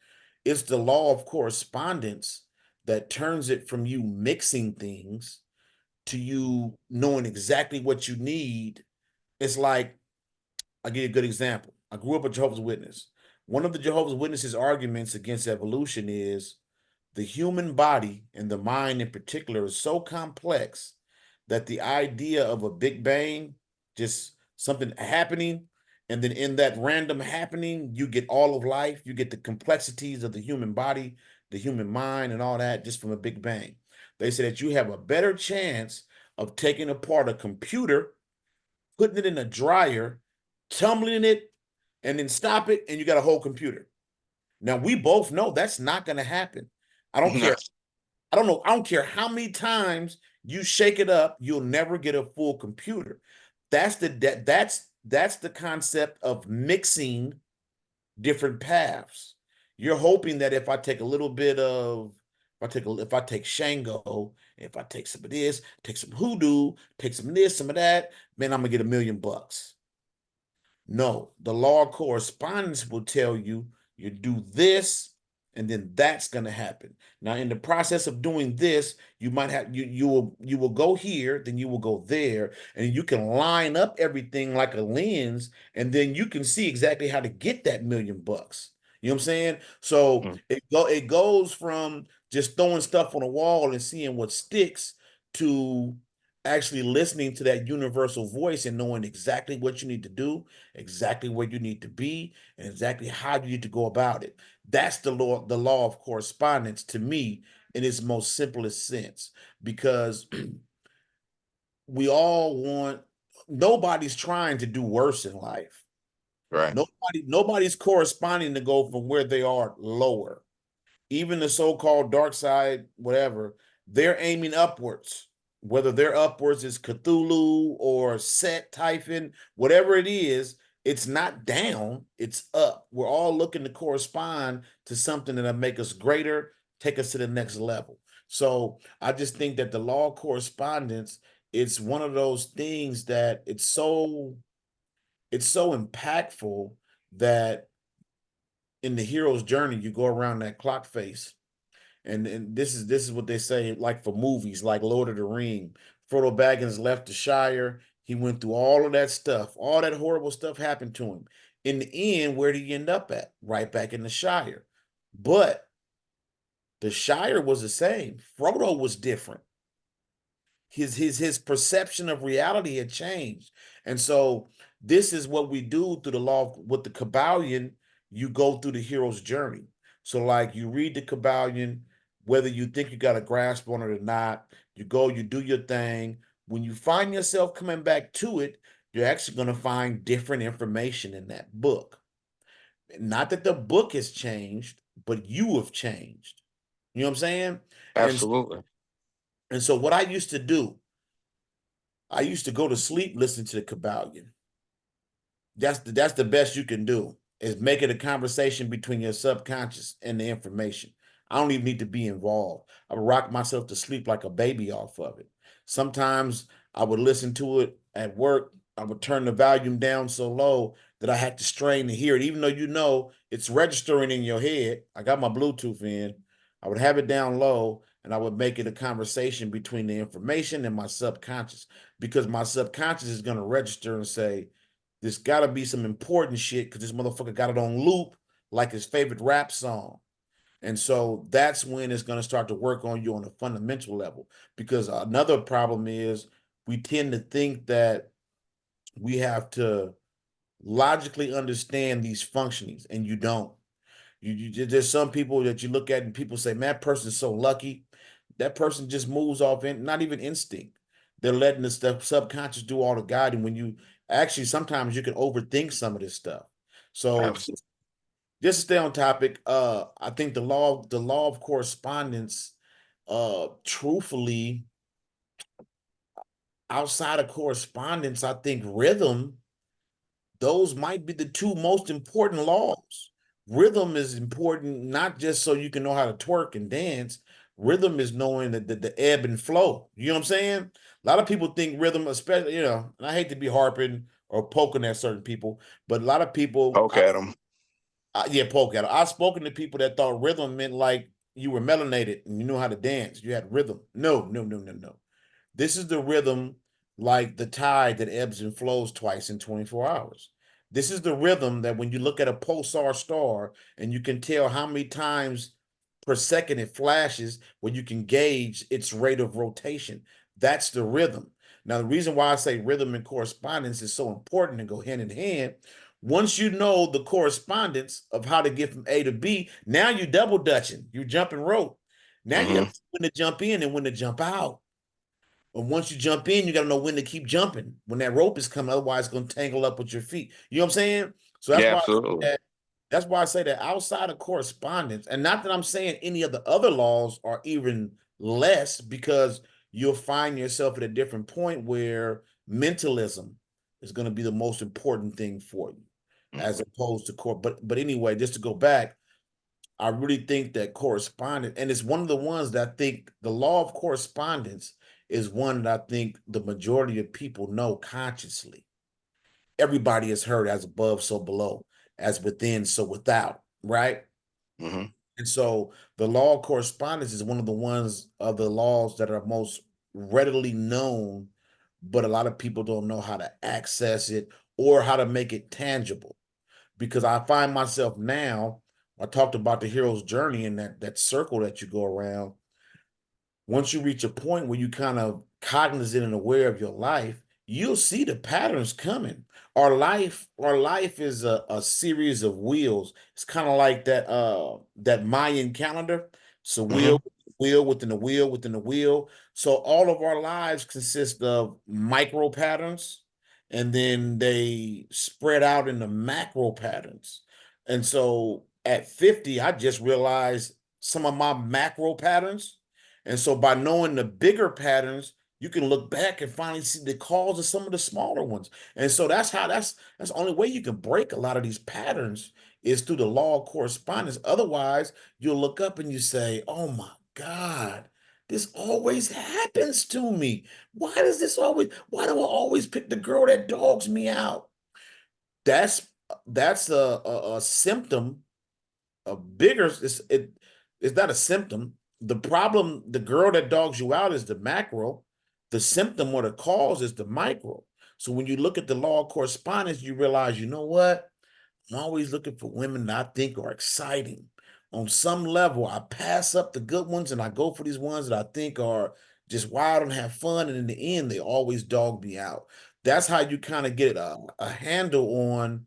It's the law of correspondence that turns it from you mixing things to you knowing exactly what you need. It's like, I'll give you a good example. I grew up a Jehovah's Witness. One of the Jehovah's Witnesses' arguments against evolution is the human body, and the mind in particular, is so complex that the idea of a Big Bang, just something happening, and then in that random happening, you get all of life, you get the complexities of the human body, the human mind, and all that just from a Big Bang. They say that you have a better chance of taking apart a computer, putting it in a dryer, tumbling it, and then stop it, and you got a whole computer. Now we both know that's not going to happen. I don't No. care. I don't know. I don't care how many times you shake it up, you'll never get a full computer. That's the concept of mixing different paths. You're hoping that if I take a little bit of, if I take Shango, if I take some of this, take some hoodoo, take some of this, some of that, man, I'm gonna get $1 million. No, the law of correspondence will tell you, you do this, and then that's going to happen. Now, in the process of doing this, you might have you will go here, then you will go there, and you can line up everything like a lens, and then you can see exactly how to get that $1 million. You know what I'm saying? So Mm. it goes from just throwing stuff on a wall and seeing what sticks to actually listening to that universal voice and knowing exactly what you need to do, exactly where you need to be, and exactly how you need to go about it. That's the law of correspondence to me in its most simplest sense, because we all want, nobody's trying to do worse in life. Right. Nobody's corresponding to go from where they are lower. Even the so-called dark side, whatever, they're aiming upwards. Whether they're upwards is Cthulhu or Set Typhon, whatever it is, it's not down, it's up. We're all looking to correspond to something that'll make us greater, take us to the next level. So I just think that the law of correspondence, it's one of those things that it's so impactful that in the hero's journey, you go around that clock face. And this is what they say, like for movies like Lord of the Ring. Frodo Baggins left the Shire. He went through all of that stuff. All that horrible stuff happened to him. In the end, where did he end up at? Right back in the Shire. But the Shire was the same. Frodo was different. His perception of reality had changed. And so this is what we do through the law with the Kabbalion. You go through the hero's journey. So like you read the Kabbalion, whether you think you got a grasp on it or not, you go, you do your thing. When you find yourself coming back to it, you're actually going to find different information in that book. Not that the book has changed, but you have changed. You know what I'm saying? And Absolutely. and so what I used to do, I used to go to sleep listening to the Kabbalion. That's the best you can do, is make it a conversation between your subconscious and the information. I don't even need to be involved. I would rock myself to sleep like a baby off of it. Sometimes I would listen to it at work. I would turn the volume down so low that I had to strain to hear it, even though it's registering in your head. I got my Bluetooth in. I would have it down low and I would make it a conversation between the information and my subconscious, because my subconscious is going to register and say, there's got to be some important shit because this motherfucker got it on loop like his favorite rap song. And so that's when it's going to start to work on you on a fundamental level. Because another problem is we tend to think that we have to logically understand these functionings, and you don't. There's some people that you look at and people say, man, that person's so lucky. That person just moves off in not even instinct. They're letting the stuff subconscious do all the guiding. When you actually sometimes you can overthink some of this stuff. So Absolutely. just to stay on topic, I think the law of correspondence, truthfully, outside of correspondence, I think rhythm, those might be the two most important laws. Rhythm is important not just so you can know how to twerk and dance. Rhythm is knowing that the ebb and flow. You know what I'm saying? A lot of people think rhythm, especially, and I hate to be harping or poking at certain people, but a lot of people, Poke at them. yeah, poke at them. I've spoken to people that thought rhythm meant like you were melanated and you knew how to dance. You had rhythm. No, no, no, no, no. This is the rhythm, like the tide that ebbs and flows twice in 24 hours. This is the rhythm that when you look at a pulsar star and you can tell how many times per second it flashes, when you can gauge its rate of rotation. That's the rhythm. Now, the reason why I say rhythm and correspondence is so important and go hand in hand, once you know the correspondence of how to get from A to B, now you're double dutching, you're jumping rope. Now you have Hmm. to know when to jump in and when to jump out. And once you jump in, you got to know when to keep jumping when that rope is coming. Otherwise, it's going to tangle up with your feet. You know what I'm saying? So that's Yeah, why I say absolutely. that. That's why I say that outside of correspondence, and not that I'm saying any of the other laws are even less, because you'll find yourself at a different point where mentalism is going to be the most important thing for you, as Hmm. opposed to core. But anyway, just to go back, I really think that correspondence, and it's one of the ones that I think the law of correspondence is one that I think the majority of people know consciously. Everybody has heard as above, so below, as within, so without, right? Hmm. And so the law of correspondence is one of the ones of the laws that are most readily known, but a lot of people don't know how to access it or how to make it tangible, because I find myself now, I talked about the hero's journey and that circle that you go around. Once you reach a point where you kind of cognizant and aware of your life, you'll see the patterns coming. Our life is a series of wheels. It's kind of like that Mayan calendar. It's a Hmm. wheel within a wheel within a wheel. So all of our lives consist of micro patterns, and then they spread out into macro patterns. And so at 50, I just realized some of my macro patterns, and so by knowing the bigger patterns, you can look back and finally see the cause of some of the smaller ones. And so that's the only way you can break a lot of these patterns is through the law of correspondence. Otherwise, you'll look up and you say, "Oh my God, This always happens to me. Why do I always pick the girl that dogs me out? That's that's a symptom, a bigger, it's not a symptom. The problem, the girl that dogs you out is the macro. The symptom or the cause is the micro. So when you look at the law of correspondence, you realize, you know what? I'm always looking for women that I think are exciting. On some level, I pass up the good ones and I go for these ones that I think are just wild and have fun. And in the end, they always dog me out. That's how you kind of get a handle on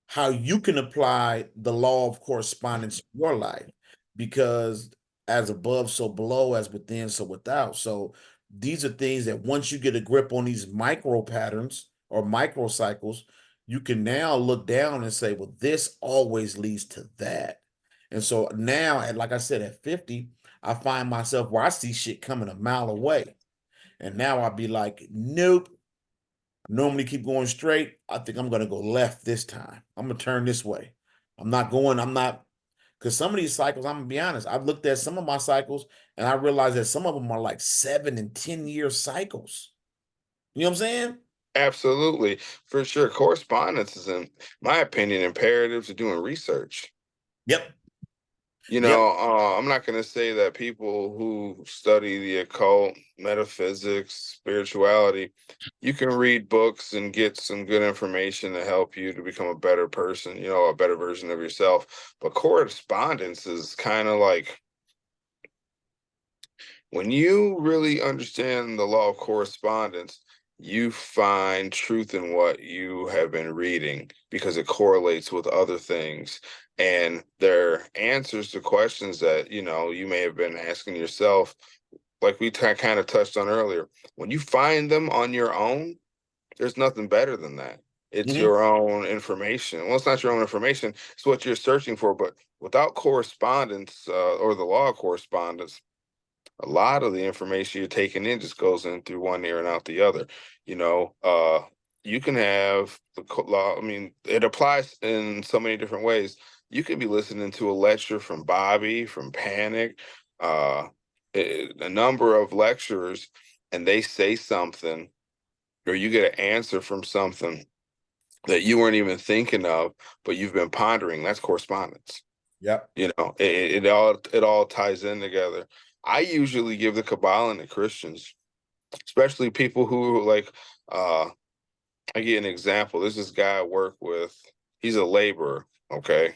how you can apply the law of correspondence in your life, because as above so below, as within so without. So these are things that once you get a grip on these micro patterns or micro cycles, you can now look down and say, well, this always leads to that. And so now, and like I said, at 50, I find myself where I see shit coming a mile away, and now I'd be like, nope, normally keep going straight. I think I'm gonna go left this time. I'm gonna turn this way. I'm not, because some of these cycles, I'm gonna be honest, I've looked at some of my cycles and I realized that some of them are like 7 and 10 year cycles. You know what I'm saying? Absolutely, for sure. Correspondence is, in my opinion, imperative to doing research. Yep. You Yep. know, I'm not going to say that people who study the occult, metaphysics, spirituality, you can read books and get some good information to help you to become a better person, you know, a better version of yourself. But correspondence is kind of like, when you really understand the law of correspondence, you find truth in what you have been reading because it correlates with other things. And they're answers to questions that, you know, you may have been asking yourself, like we kind of touched on earlier. When you find them on your own, there's nothing better than that. It's Hmm. your own information. Well, it's not your own information, it's what you're searching for. But without correspondence, or the law of correspondence, a lot of the information you're taking in just goes in through one ear and out the other. You know, you can have law. I mean, it applies in so many different ways. You can be listening to a lecture from Bobby, from Panic, uh, a number of lecturers, and they say something, or you get an answer from something that you weren't even thinking of, but you've been pondering. That's correspondence. Yep. You know, it all ties in together. I usually give the Kabbalah to Christians, especially people who like. uh I get an example. There's this guy I work with. He's a laborer. Okay.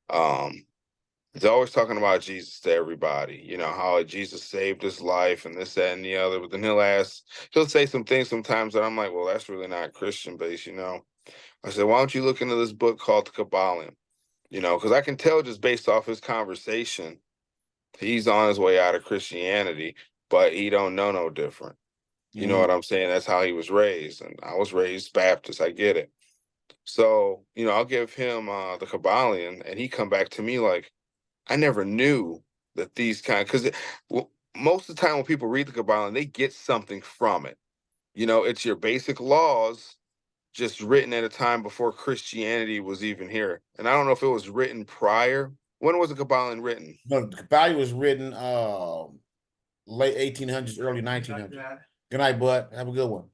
Um, he's always talking about Jesus to everybody. You know how Jesus saved his life and this, that, and the other. But then he'll say some things sometimes that I'm like, well, that's really not Christian based. You know, I said, why don't you look into this book called the Kabbalah? You know, because I can tell just based off his conversation, he's on his way out of Christianity, but he don't know no different. You know Hmm. what I'm saying? That's how he was raised, and I was raised Baptist. I get it. So, you know, I'll give him the Kabbalion, and he come back to me like, I never knew that these kind, because well, most of the time when people read the Kabbalion, they get something from it. You know, it's your basic laws, just written at a time before Christianity was even here. And I don't know if it was written prior. When was the Kabbalion written? But the value was written late 1800s, early 1900s. Good night, bud. Have a good one.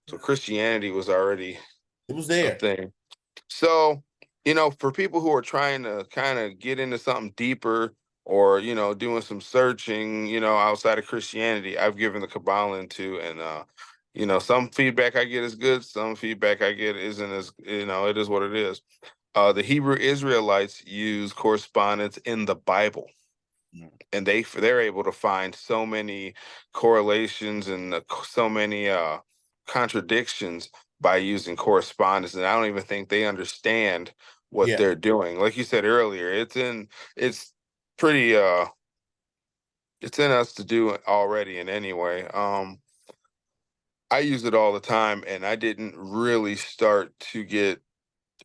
So Christianity was already It was a there. thing. So, you know, for people who are trying to kind of get into something deeper, or, you know, doing some searching, you know, outside of Christianity, I've given the Kabbalah to, and, you know, some feedback I get is good, some feedback I get isn't as, you know, it is what it is. The Hebrew Israelites use correspondence in the Bible, and they're able to find so many correlations and so many contradictions by using correspondence, and I don't even think they understand what Yeah. they're doing. Like you said earlier, it's pretty it's in us to do it already in any way. I use it all the time, and I didn't really start to get,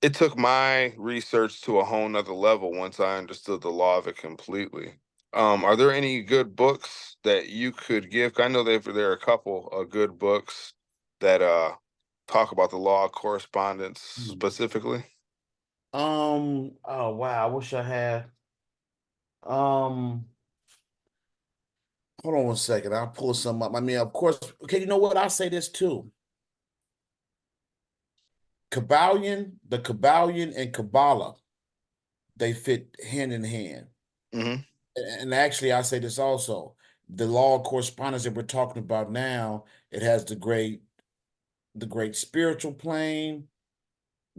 it took my research to a whole nother level once I understood the law of it completely. Are there any good books that you could give? I know that there are a couple of good books that talk about the law of correspondence Mhm. specifically. Oh wow, I wish I had. Um, Hold on one second. I'll pull some up. I mean, of course. Okay, you know what? I'll say this too. The Kabbalion and Kabbalah, they fit hand in hand. Hmm. And actually, I say this also. The law of correspondence that we're talking about now, it has the great spiritual plane.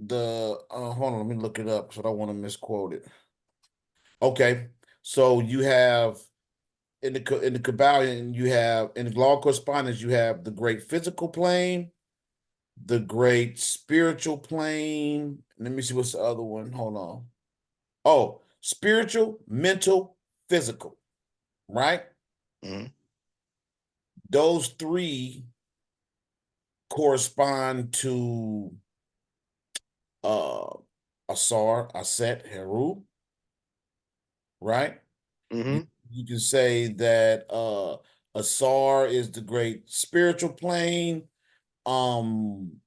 Hold on, let me look it up so I don't want to misquote it. Okay, so you have in the Kabbalion, you have in the law of correspondence, you have the great physical plane, the great spiritual plane. Let me see what's the other one. Hold on. Oh, spiritual, mental, physical, right? Hmm. Those three correspond to uh Asar, Aset, Heru, right? You Hmm. you can say that Asar is the great spiritual plane. Um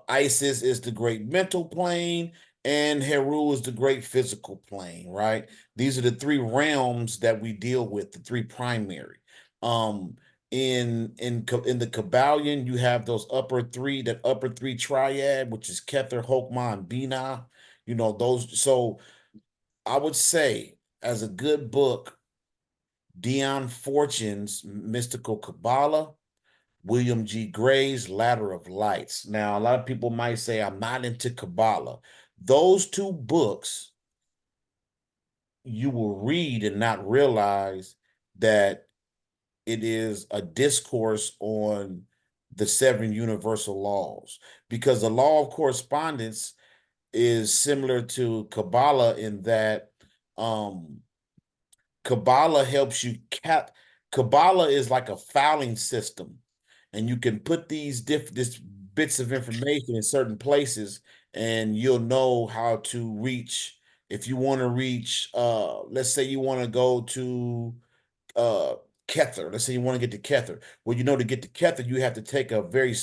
Isis is the great mental plane, and Heru is the great physical plane, right? These are the three realms that we deal with, the three primary. Um, in the Kabbalion, you have those that upper three triad, which is Kether, Hokmah, and Binah. You know, those. So I would say, as a good book, Dion Fortune's Mystical Kabbalah, William G. Gray's Ladder of Lights. Now, a lot of people might say, I'm not into Kabbalah. Those two books you will read and not realize that it is a discourse on the seven universal laws. Because the law of correspondence is similar to Kabbalah in that um, Kabbalah helps you Kabbalah is like a filing system, and you can put these this bits of information in certain places, and you'll know how to reach. If you want to reach, let's say you want to go to uh Kether. Let's say you want to get to Kether. Well, you know to get to Kether, you have to take a very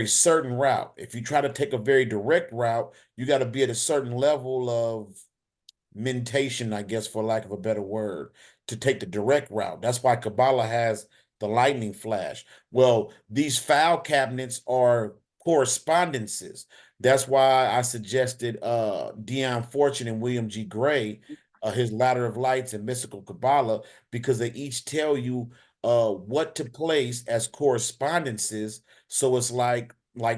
certain route. If you try to take a very direct route, you got to be at a certain level of mentation, I guess, for lack of a better word, to take the direct route. That's why Kabbalah has the lightning flash. Well, these file cabinets are correspondences. That's why I suggested Dion Fortune and William G. Gray, his Ladder of Lights and Mystical Kabbalah, because they each tell you what to place as correspondences. So it's like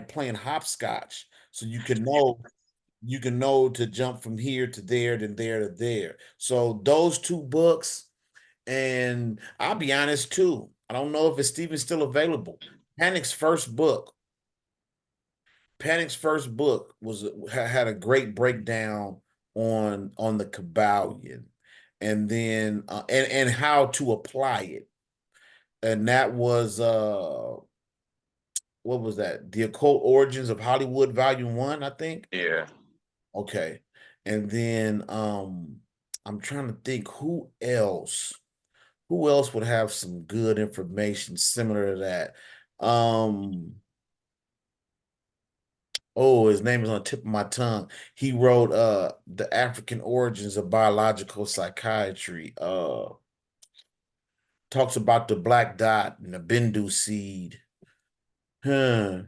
playing hopscotch. So you can know to jump from here to there, then there to there. So those two books, and I'll be honest too. I don't know if it's even still available. Panic's first book, Panic's first book had a great breakdown on the Kabbalion, and then and how to apply it. And that was what was that? The Occult Origins of Hollywood, Volume 1, I think. Yeah. Okay. And then I'm trying to think who else would have some good information similar to that. Um oh, his name is on the tip of my tongue. He wrote The African Origins of Biological Psychiatry. Talks about the black dot and the Bendu seed. Huh.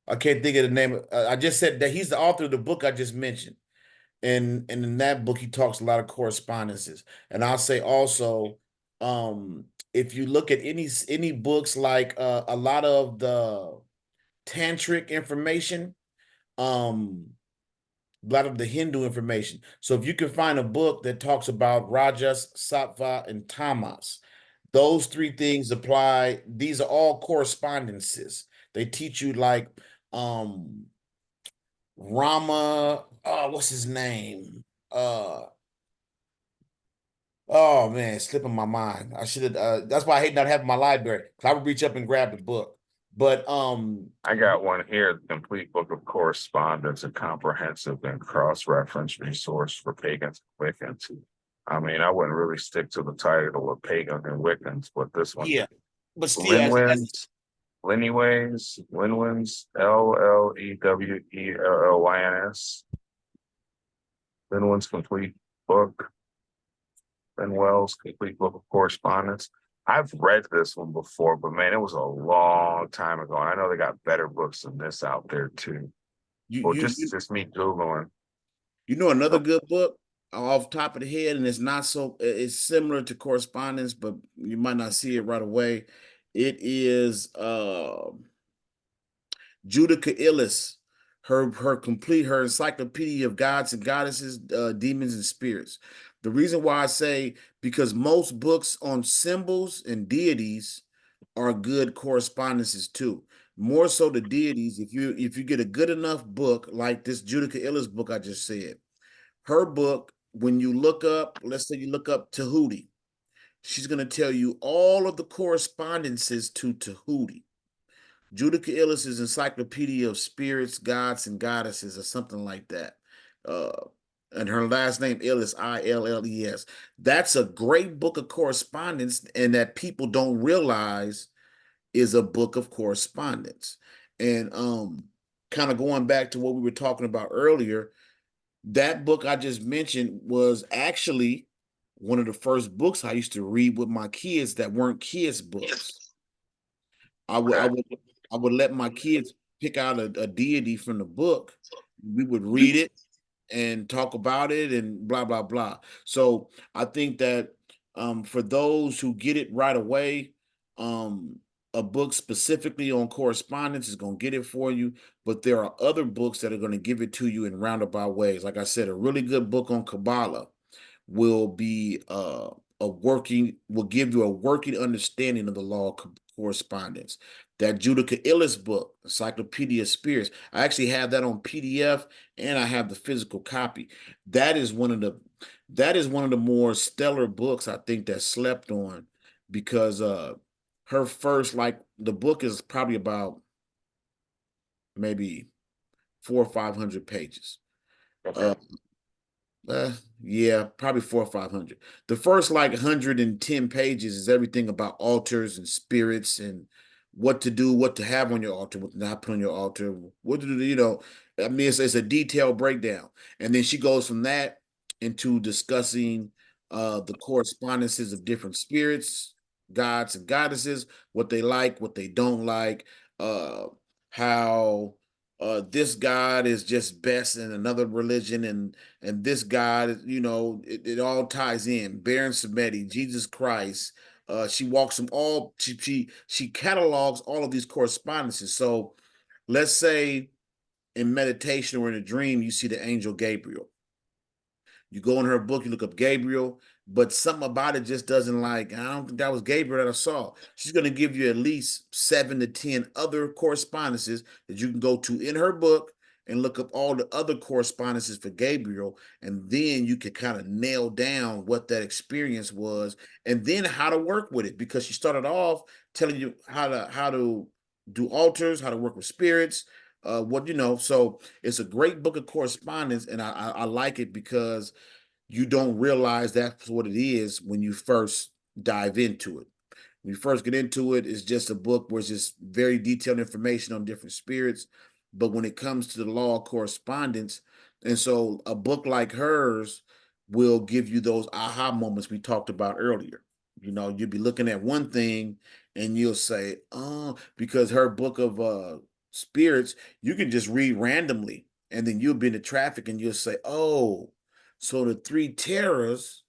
I can't think of the name. I just said that he's the author of the book I just mentioned. And in that book he talks a lot of correspondences. And I'll say also, if you look at any books like a lot of the tantric information, um a lot of the Hindu information. So if you can find a book that talks about Rajas, Sattva, and Tamas, those three things apply. These are all correspondences. They teach you like um Rama, what's his name? Oh man, slipping my mind. I should have. That's why I hate not having my library. 'Cause I would reach up and grab the book. But I got one here, the complete book of correspondence, a comprehensive and cross-reference resource for pagans and Wiccans. I mean, I wouldn't really stick to the title of pagans and Wiccans, but this one, yeah, but still, Linwins, Linwins, Lewellys, Linwin's complete book. Ben Wells' Complete Book of Correspondence. I've read this one before, but man, it was a long time ago. And I know they got better books than this out there too. You Well, you you just me Googling. you know another Oh, good book off top of the head, and it's not so it's similar to correspondence, but you might not see it right away. It is Judica Illis, her encyclopedia of gods and goddesses, demons and spirits. The reason why I say because most books on symbols and deities are good correspondences too. More so the deities. If you get a good enough book like this Judica Illis book I just said, her book, when you look up, let's say you look up Tahuti, she's gonna tell you all of the correspondences to Tahuti. Judica Illis's Encyclopedia of Spirits, Gods, and Goddesses, or something like that. Uh, and her last name Illis, Illes. That's a great book of correspondence, and that people don't realize is a book of correspondence. And kind of going back to what we were talking about earlier, that book I just mentioned was actually one of the first books I used to read with my kids that weren't kids' books. I would I okay. would I would let my kids pick out a deity from the book. We would read it and talk about it and blah blah blah. So I think that for those who get it right away, um, a book specifically on correspondence is going to get it for you. But there are other books that are going to give it to you in roundabout ways. Like I said, a really good book on Kabbalah will be will give you a working understanding of the law of correspondence. That Judica Illis book, Encyclopedia of Spirits, I actually have that on PDF and I have the physical copy. That is one of the more stellar books I think that slept on because her first like the book is probably about maybe 400 or 500 pages. Uh, Okay. Uh, yeah, probably 400 or 500. The first like 110 pages is everything about altars and spirits and what to do, what to have on your altar, what to not put on your altar, what to do, I mean, it's a detailed breakdown. And then she goes from that into discussing the correspondences of different spirits, gods and goddesses, what they like, what they don't like, how this god is just best in another religion and this God, it all ties in. Baron Samedi, Jesus Christ. She walks them all. She catalogs all of these correspondences. So let's say in meditation or in a dream, you see the angel Gabriel. You go in her book, you look up Gabriel, but something about it just doesn't like, I don't think that was Gabriel that I saw. She's going to give you at least 7 to 10 other correspondences that you can go to in her book and look up all the other correspondences for Gabriel. And then you can kind of nail down what that experience was and then how to work with it because she started off telling you how to do altars, how to work with spirits, so it's a great book of correspondence, and I like it because you don't realize that's what it is when you first dive into it. When you first get into it, it's just a book where it's just very detailed information on different spirits. But when it comes to the law of correspondence, and so a book like hers will give you those aha moments we talked about earlier. You'll be looking at one thing and you'll say, oh, because her book of spirits, you can just read randomly and then you'll be in the traffic and you'll say, oh, so the three terrors,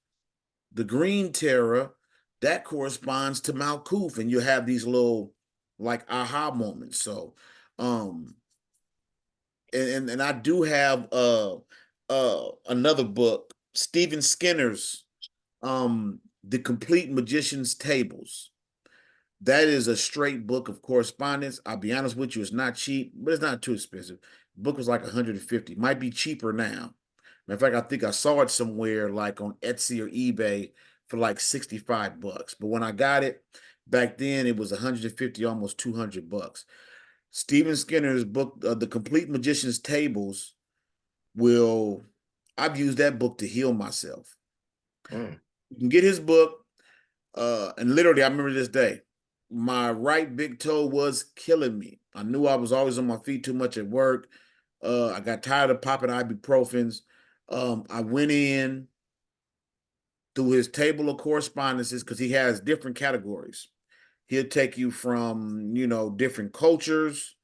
the green terror, that corresponds to Malkuth, and you have these little like aha moments. So, um, and I do have another book, Stephen Skinner's The Complete Magician's Tables. That is a straight book of correspondence. I'll be honest with you, it's not cheap, but it's not too expensive. The book was like 150. Might be cheaper now. Matter of fact, I think I saw it somewhere like on Etsy or eBay for like 65 bucks. But when I got it back then, it was 150, almost 200 bucks. Stephen Skinner's book, The Complete Magician's Tables, will, I've used that book to heal myself. Mm. You can get his book, and literally, I remember this day. My right big toe was killing me. I knew I was always on my feet too much at work. I got tired of popping ibuprofens. I went in, through his table of correspondences, because he has different categories. He'll take you from, different cultures,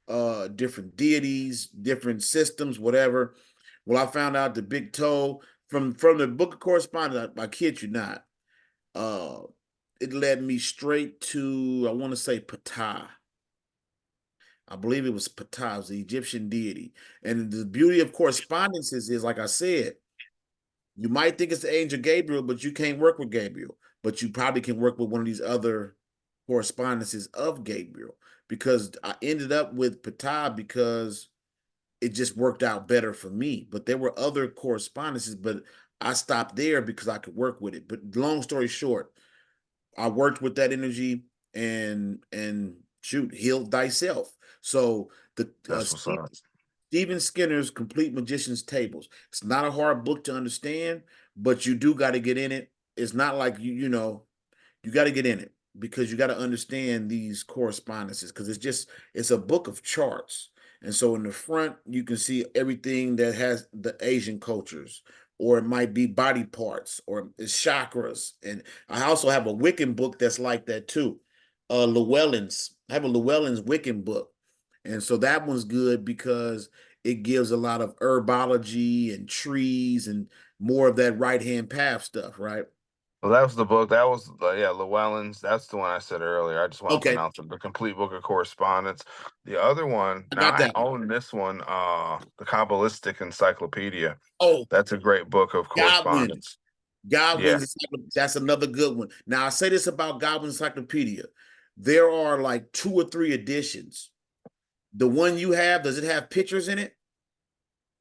different deities, different systems, whatever. Well, I found out the big toe from the book of correspondence, I kid you not, uh, it led me straight to, I want to say, Ptah. I believe it was Ptah, it was the Egyptian deity. And the beauty of correspondences is, like I said, you might think it's the angel Gabriel, but you can't work with Gabriel. But you probably can work with one of these other correspondences of Gabriel, because I ended up with Ptah because it just worked out better for me. But there were other correspondences, but I stopped there because I could work with it. But long story short, I worked with that energy and shoot, healed thyself. So the That's what's up. Stephen Skinner's Complete Magician's Tables. It's not a hard book to understand, but you do got to get in it. It's not like you got to get in it, because you got to understand these correspondences, because it's a book of charts. And so in the front you can see everything that has the Asian cultures, or it might be body parts, or it's chakras. And I also have a Wiccan book that's like that too. Llewellyn's. I have a Llewellyn's Wiccan book. And so that one's good because it gives a lot of herbology and trees and more of that right hand path stuff, right? Well, that was the book. That was yeah, Llewellyn's. That's the one I said earlier. I just want to Okay, pronounce it. The Complete Book of Correspondence. The other one. I Now got I that one. own this one. The Kabbalistic Encyclopedia. Oh, That's a great book of Godwin. correspondence. Yeah. That's another good one. Now I say this about Godwin's Encyclopedia. There are like two or three editions. The one you have, does it have pictures in it?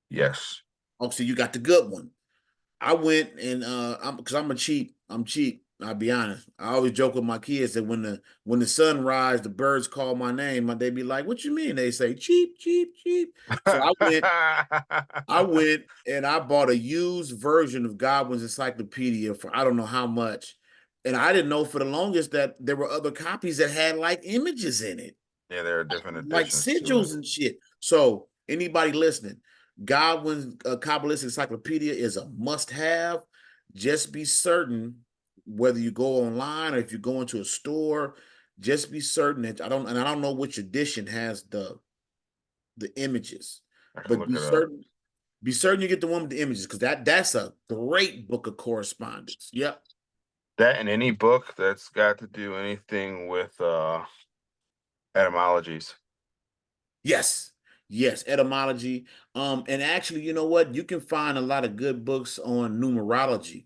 Yes. Oh, so you got the good one. I went and I'm because I'm cheap. I'll be honest. I always joke with my kids that when the sun rise, the birds call my name, and they be like, "What you mean?" They say, "Cheap, cheap, cheap." So I went and I bought a used version of Godwin's Encyclopedia for I don't know how much. And I didn't know for the longest that there were other copies that had like images in it, Yeah, there are different like additions to it. sigils and shit. So anybody listening, Godwin's Kabbalistic Encyclopedia is a must-have. Just be certain, whether you go online or if you go into a store, just be certain that I don't know which edition has the images, I can but look it up. be certain you get the one with the images, because that's a great book of correspondence. Yep. That and any book that's got to do anything with etymologies. Yes. Yes. Etymology. And actually, you know what? You can find a lot of good books on numerology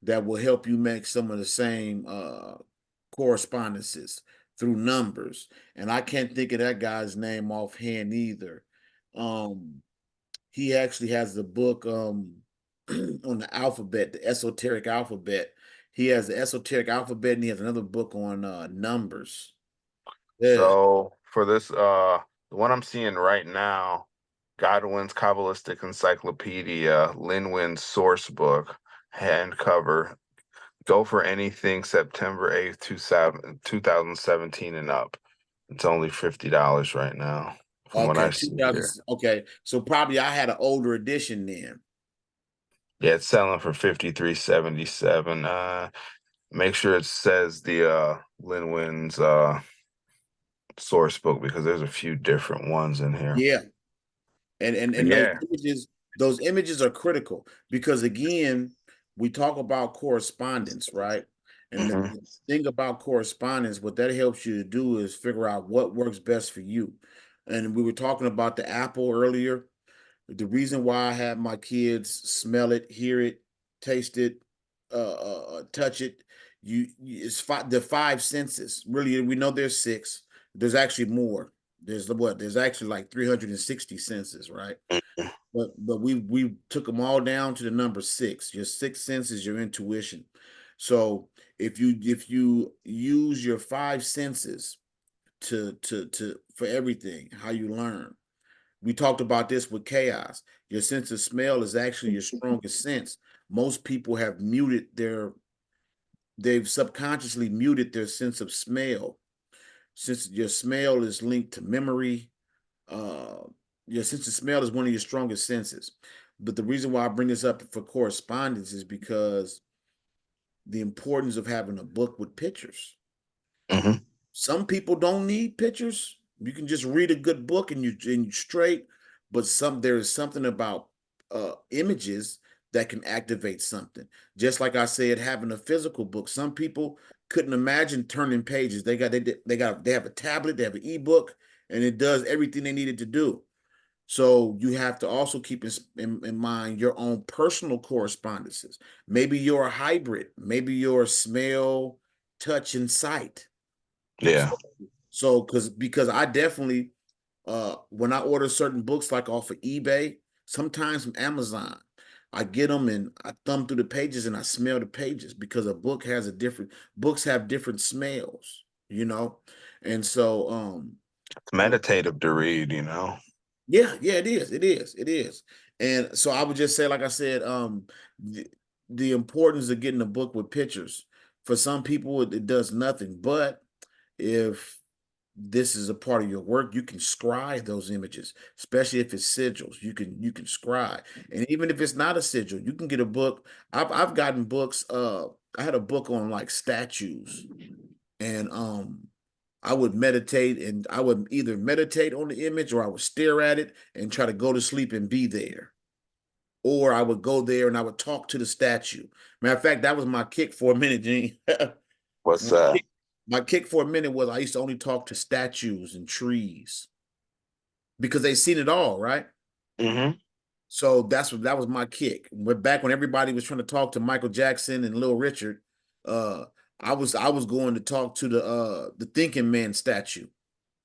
that will help you make some of the same correspondences through numbers. And I can't think of that guy's name offhand either. Um, he actually has the book on the alphabet, the esoteric alphabet. He has the esoteric alphabet, and he has another book on numbers. Yeah. So for this, the one I'm seeing right now, Godwin's Kabbalistic Encyclopedia, Linwin's source book, hand cover. Go for anything September 8th, 2017 and up. It's only $50 right now, from what Okay, I see here. 2000. Okay, so probably I had an older edition then. Yeah, it's selling for 53.77. Make sure it says the Linwin's source book because there's a few different ones in here. Yeah, and Yeah. those images are critical, because again, we talk about correspondence, right? And Hmm. the thing about correspondence, what that helps you to do is figure out what works best for you. And we were talking about the apple earlier. The reason why I have my kids smell it, hear it, taste it, touch it, it's the five senses. Really, we know there's six. There's actually more. There's actually like 360 senses, right? But we took them all down to the number six. Your sixth sense is your intuition. So if you use your five senses to for everything, how you learn. We talked about this with chaos. Your sense of smell is actually your strongest sense. Most people they've subconsciously muted their sense of smell. Since your smell is linked to memory, uh, your sense of smell is one of your strongest senses. But the reason why I bring this up for correspondence is because the importance of having a book with pictures. Hmm. Some people don't need pictures. You can just read a good book and you straight. But there is something about images that can activate something. Just like I said, having a physical book. Some people couldn't imagine turning pages. They have a tablet, they have an ebook, and it does everything they needed to do. So you have to also keep in mind your own personal correspondences. Maybe you're a hybrid. Maybe you're smell, touch, and sight. Yeah. So because I definitely when I order certain books like off of eBay, sometimes from Amazon, I get them and I thumb through the pages and I smell the pages because a book has a different books have different smells, you know. And so It's meditative to read, you know. yeah, yeah, it is. And so I would just say, like I said, the importance of getting a book with pictures. For some people, it does nothing. But if this is a part of your work, you can scribe those images, especially if it's sigils. You can scribe, and even if it's not a sigil, you can get a book. I've gotten books. I had a book on like statues, and I would meditate, and I would either meditate on the image or I would stare at it and try to go to sleep and be there. Or I would go there and I would talk to the statue. Matter of fact, that was my kick for a minute, Gene. What's my that? kick, my kick for a minute was I used to only talk to statues and trees because they seen it all, right? Hmm. So that was my kick. But back when everybody was trying to talk to Michael Jackson and Little Richard, uh, I was going to talk to the thinking man statue.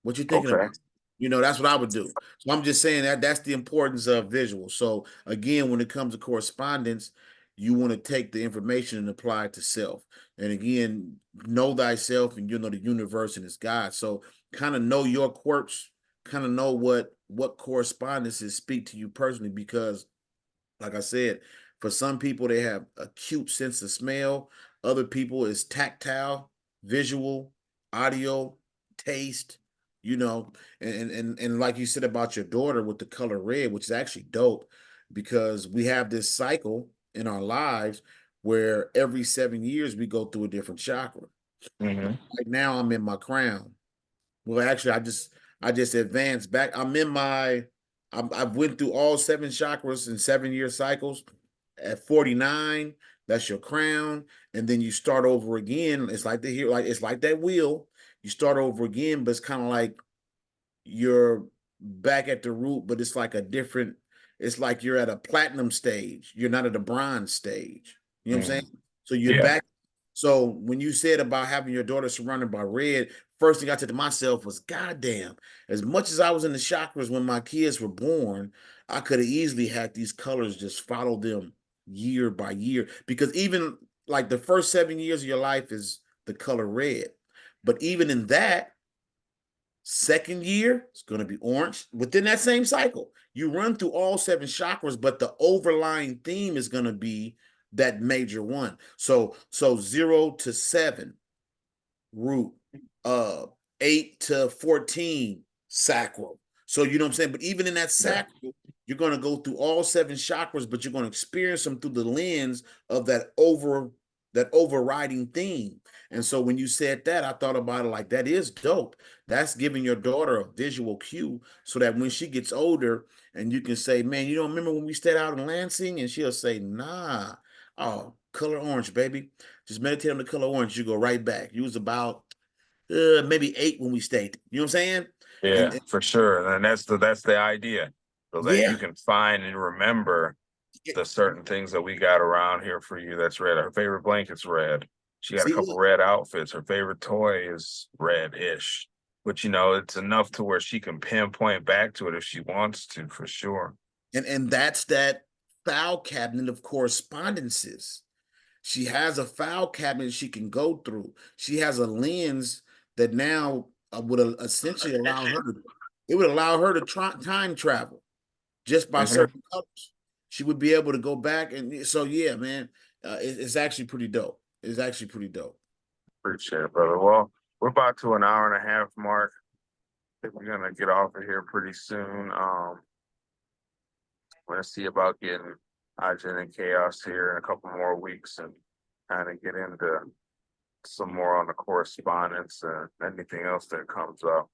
What you thinking Okay. about? That's what I would do. So I'm just saying that's the importance of visual. So again, when it comes to correspondence, you want to take the information and apply it to self. And again, know thyself and you know the universe and its God. So kind of know your quirks, kind of know what correspondences speak to you personally, because like I said, for some people they have acute sense of smell. Other people is tactile, visual, audio, taste. You know, and like you said about your daughter with the color red, which is actually dope, because we have this cycle in our lives where every 7 years we go through a different chakra. Hmm. Right now, I'm in my crown. Well, actually, I just advanced back. I've went through all seven chakras in 7 year cycles. At 49, that's your crown, and then you start over again. It's like it's like that wheel. You start over again, but it's kind of like you're back at the root, but it's like a different. It's like you're at a platinum stage. You're not at a bronze stage. You know what I'm saying? Mm. So you're Yeah. back. So when you said about having your daughter surrounded by red, first thing I said to myself was, God damn, as much as I was in the chakras when my kids were born, I could have easily had these colors just follow them year by year. Because even like the first 7 years of your life is the color red. But even in that, second year, it's going to be orange within that same cycle. You run through all seven chakras, but the overlying theme is going to be that major one. So 0 to 7 root, uh 8 to 14 sacral. So you know what I'm saying? But even in that Yeah. sacral, you're going to go through all seven chakras, but you're going to experience them through the lens of that overriding theme. And so when you said that, I thought about it like that is dope. That's giving your daughter a visual cue so that when she gets older and you can say, man, you don't remember when we stayed out in Lansing? And she'll say, nah. Oh, color orange, baby. Just meditate on the color orange. You go right back. You was about maybe 8 when we stayed. You know what I'm saying? And, Yeah, and for sure. And that's the idea. So that yeah, you can find and remember the certain things that we got around here for you that's red. Her favorite blanket's red. She got a see, couple look, red outfits. Her favorite toy is red-ish. But it's enough to where she can pinpoint back to it if she wants to, for sure. and that's that file cabinet of correspondences. She has a file cabinet she can go through. She has a lens that now would essentially allow her to. It would allow her to time travel just by Hmm. certain colors. She would be able to go back, and so yeah, man, it's actually pretty dope. It's actually pretty dope. Appreciate it, brother. Well, we're about to an hour and a half mark. I think we're gonna get off of here pretty soon. I'm gonna see about getting Ajin and Chaos here in a couple more weeks and kind of get into some more on the correspondence and anything else that comes up.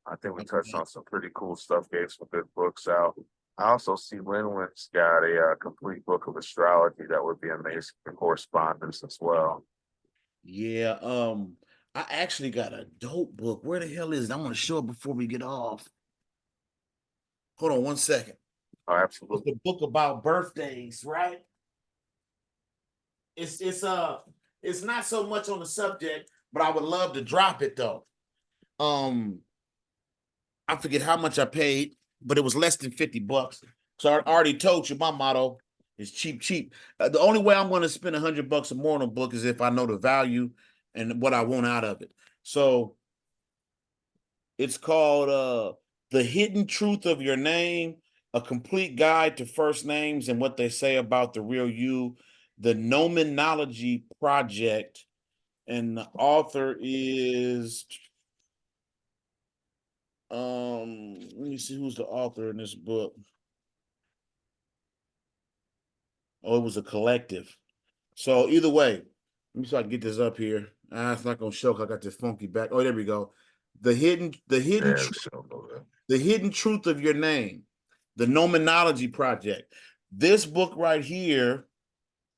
I think we touched on some pretty cool stuff, gave some good books out. I also see Win-Win's got a complete book of astrology that would be amazing for correspondence as well. Yeah, I actually got a dope book. Where the hell is it? I want to show it before we get off. Hold on one second. Oh, It's absolutely. the book about birthdays, right? It's not so much on the subject, but I would love to drop it though. Um, I forget how much I paid, but it was less than $50. So I already told you my motto is cheap, cheap. The only way I'm going to spend $100 or more on a book is if I know the value and what I want out of it. So it's called The Hidden Truth of Your Name, a complete guide to first names and what they say about the real you, the Nomenology Project, and the author is let me see who's the author in this book. Oh, it was a collective. So either way, let me see if I can get this up here. It's not gonna show 'cause I got this funky back. Oh, there we go. Yeah, so The Hidden Truth of Your Name, the Nomenology Project. This book right here,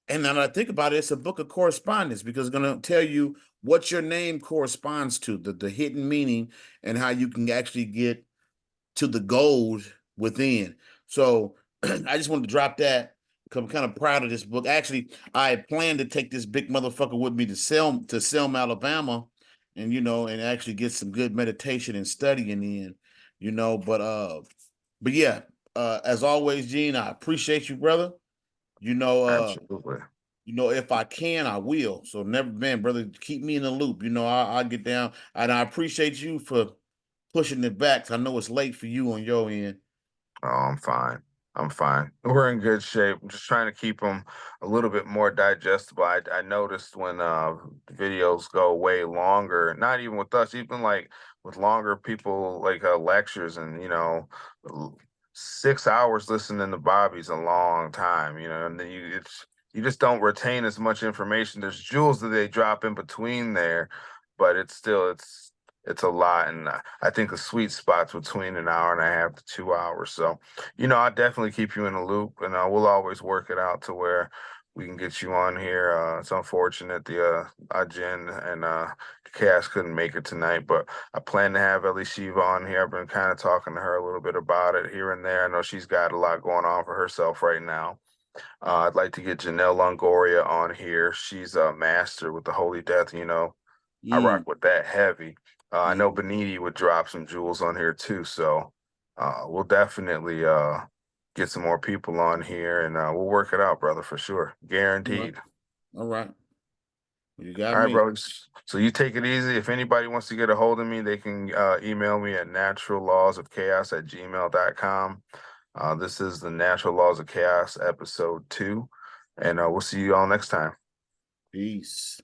and now that I think about it, it's a book of correspondence because it's going to tell you what your name corresponds to, the hidden meaning, and how you can actually get to the gold within. So I just wanted to drop that because I'm kind of proud of this book. Actually, I had planned to take this big motherfucker with me to Selma, Alabama, and and actually get some good meditation and studying in, but yeah, as always, Gene, I appreciate you, brother. You know, uh, absolutely. if I can, I will. So never, man, brother, keep me in the loop. I get down, and I appreciate you for pushing it back. 'Cause I know it's late for you on your end. Oh, I'm fine. I'm fine. We're in good shape. I'm just trying to keep them a little bit more digestible. I noticed when videos go way longer, not even with us, even like with longer people like lectures and l- 6 hours listening to Bobby's a long time, and then you just don't retain as much information. There's jewels that they drop in between there, but it's a lot, and I think the sweet spot's between an hour and a half to 2 hours. So, I'll definitely keep you in the loop, and we'll always work it out to where we can get you on here. It's unfortunate the Jen and Cass couldn't make it tonight, but I plan to have Ellie Shiva on here. I've been kind of talking to her a little bit about it here and there. I know she's got a lot going on for herself right now. I'd like to get Janelle Longoria on here. She's a master with the Holy Death. I rock Mm, with that heavy. I know yeah, Beniti would drop some jewels on here too, so we'll definitely get some more people on here, and we'll work it out, brother, for sure, all right, guaranteed. all right. You got All right, me. brothers. So you take it easy. If anybody wants to get a hold of me, they can email me at naturallawsofchaos@gmail.com. This is the Natural Laws of Chaos episode 2, and we'll see you all next time. Peace.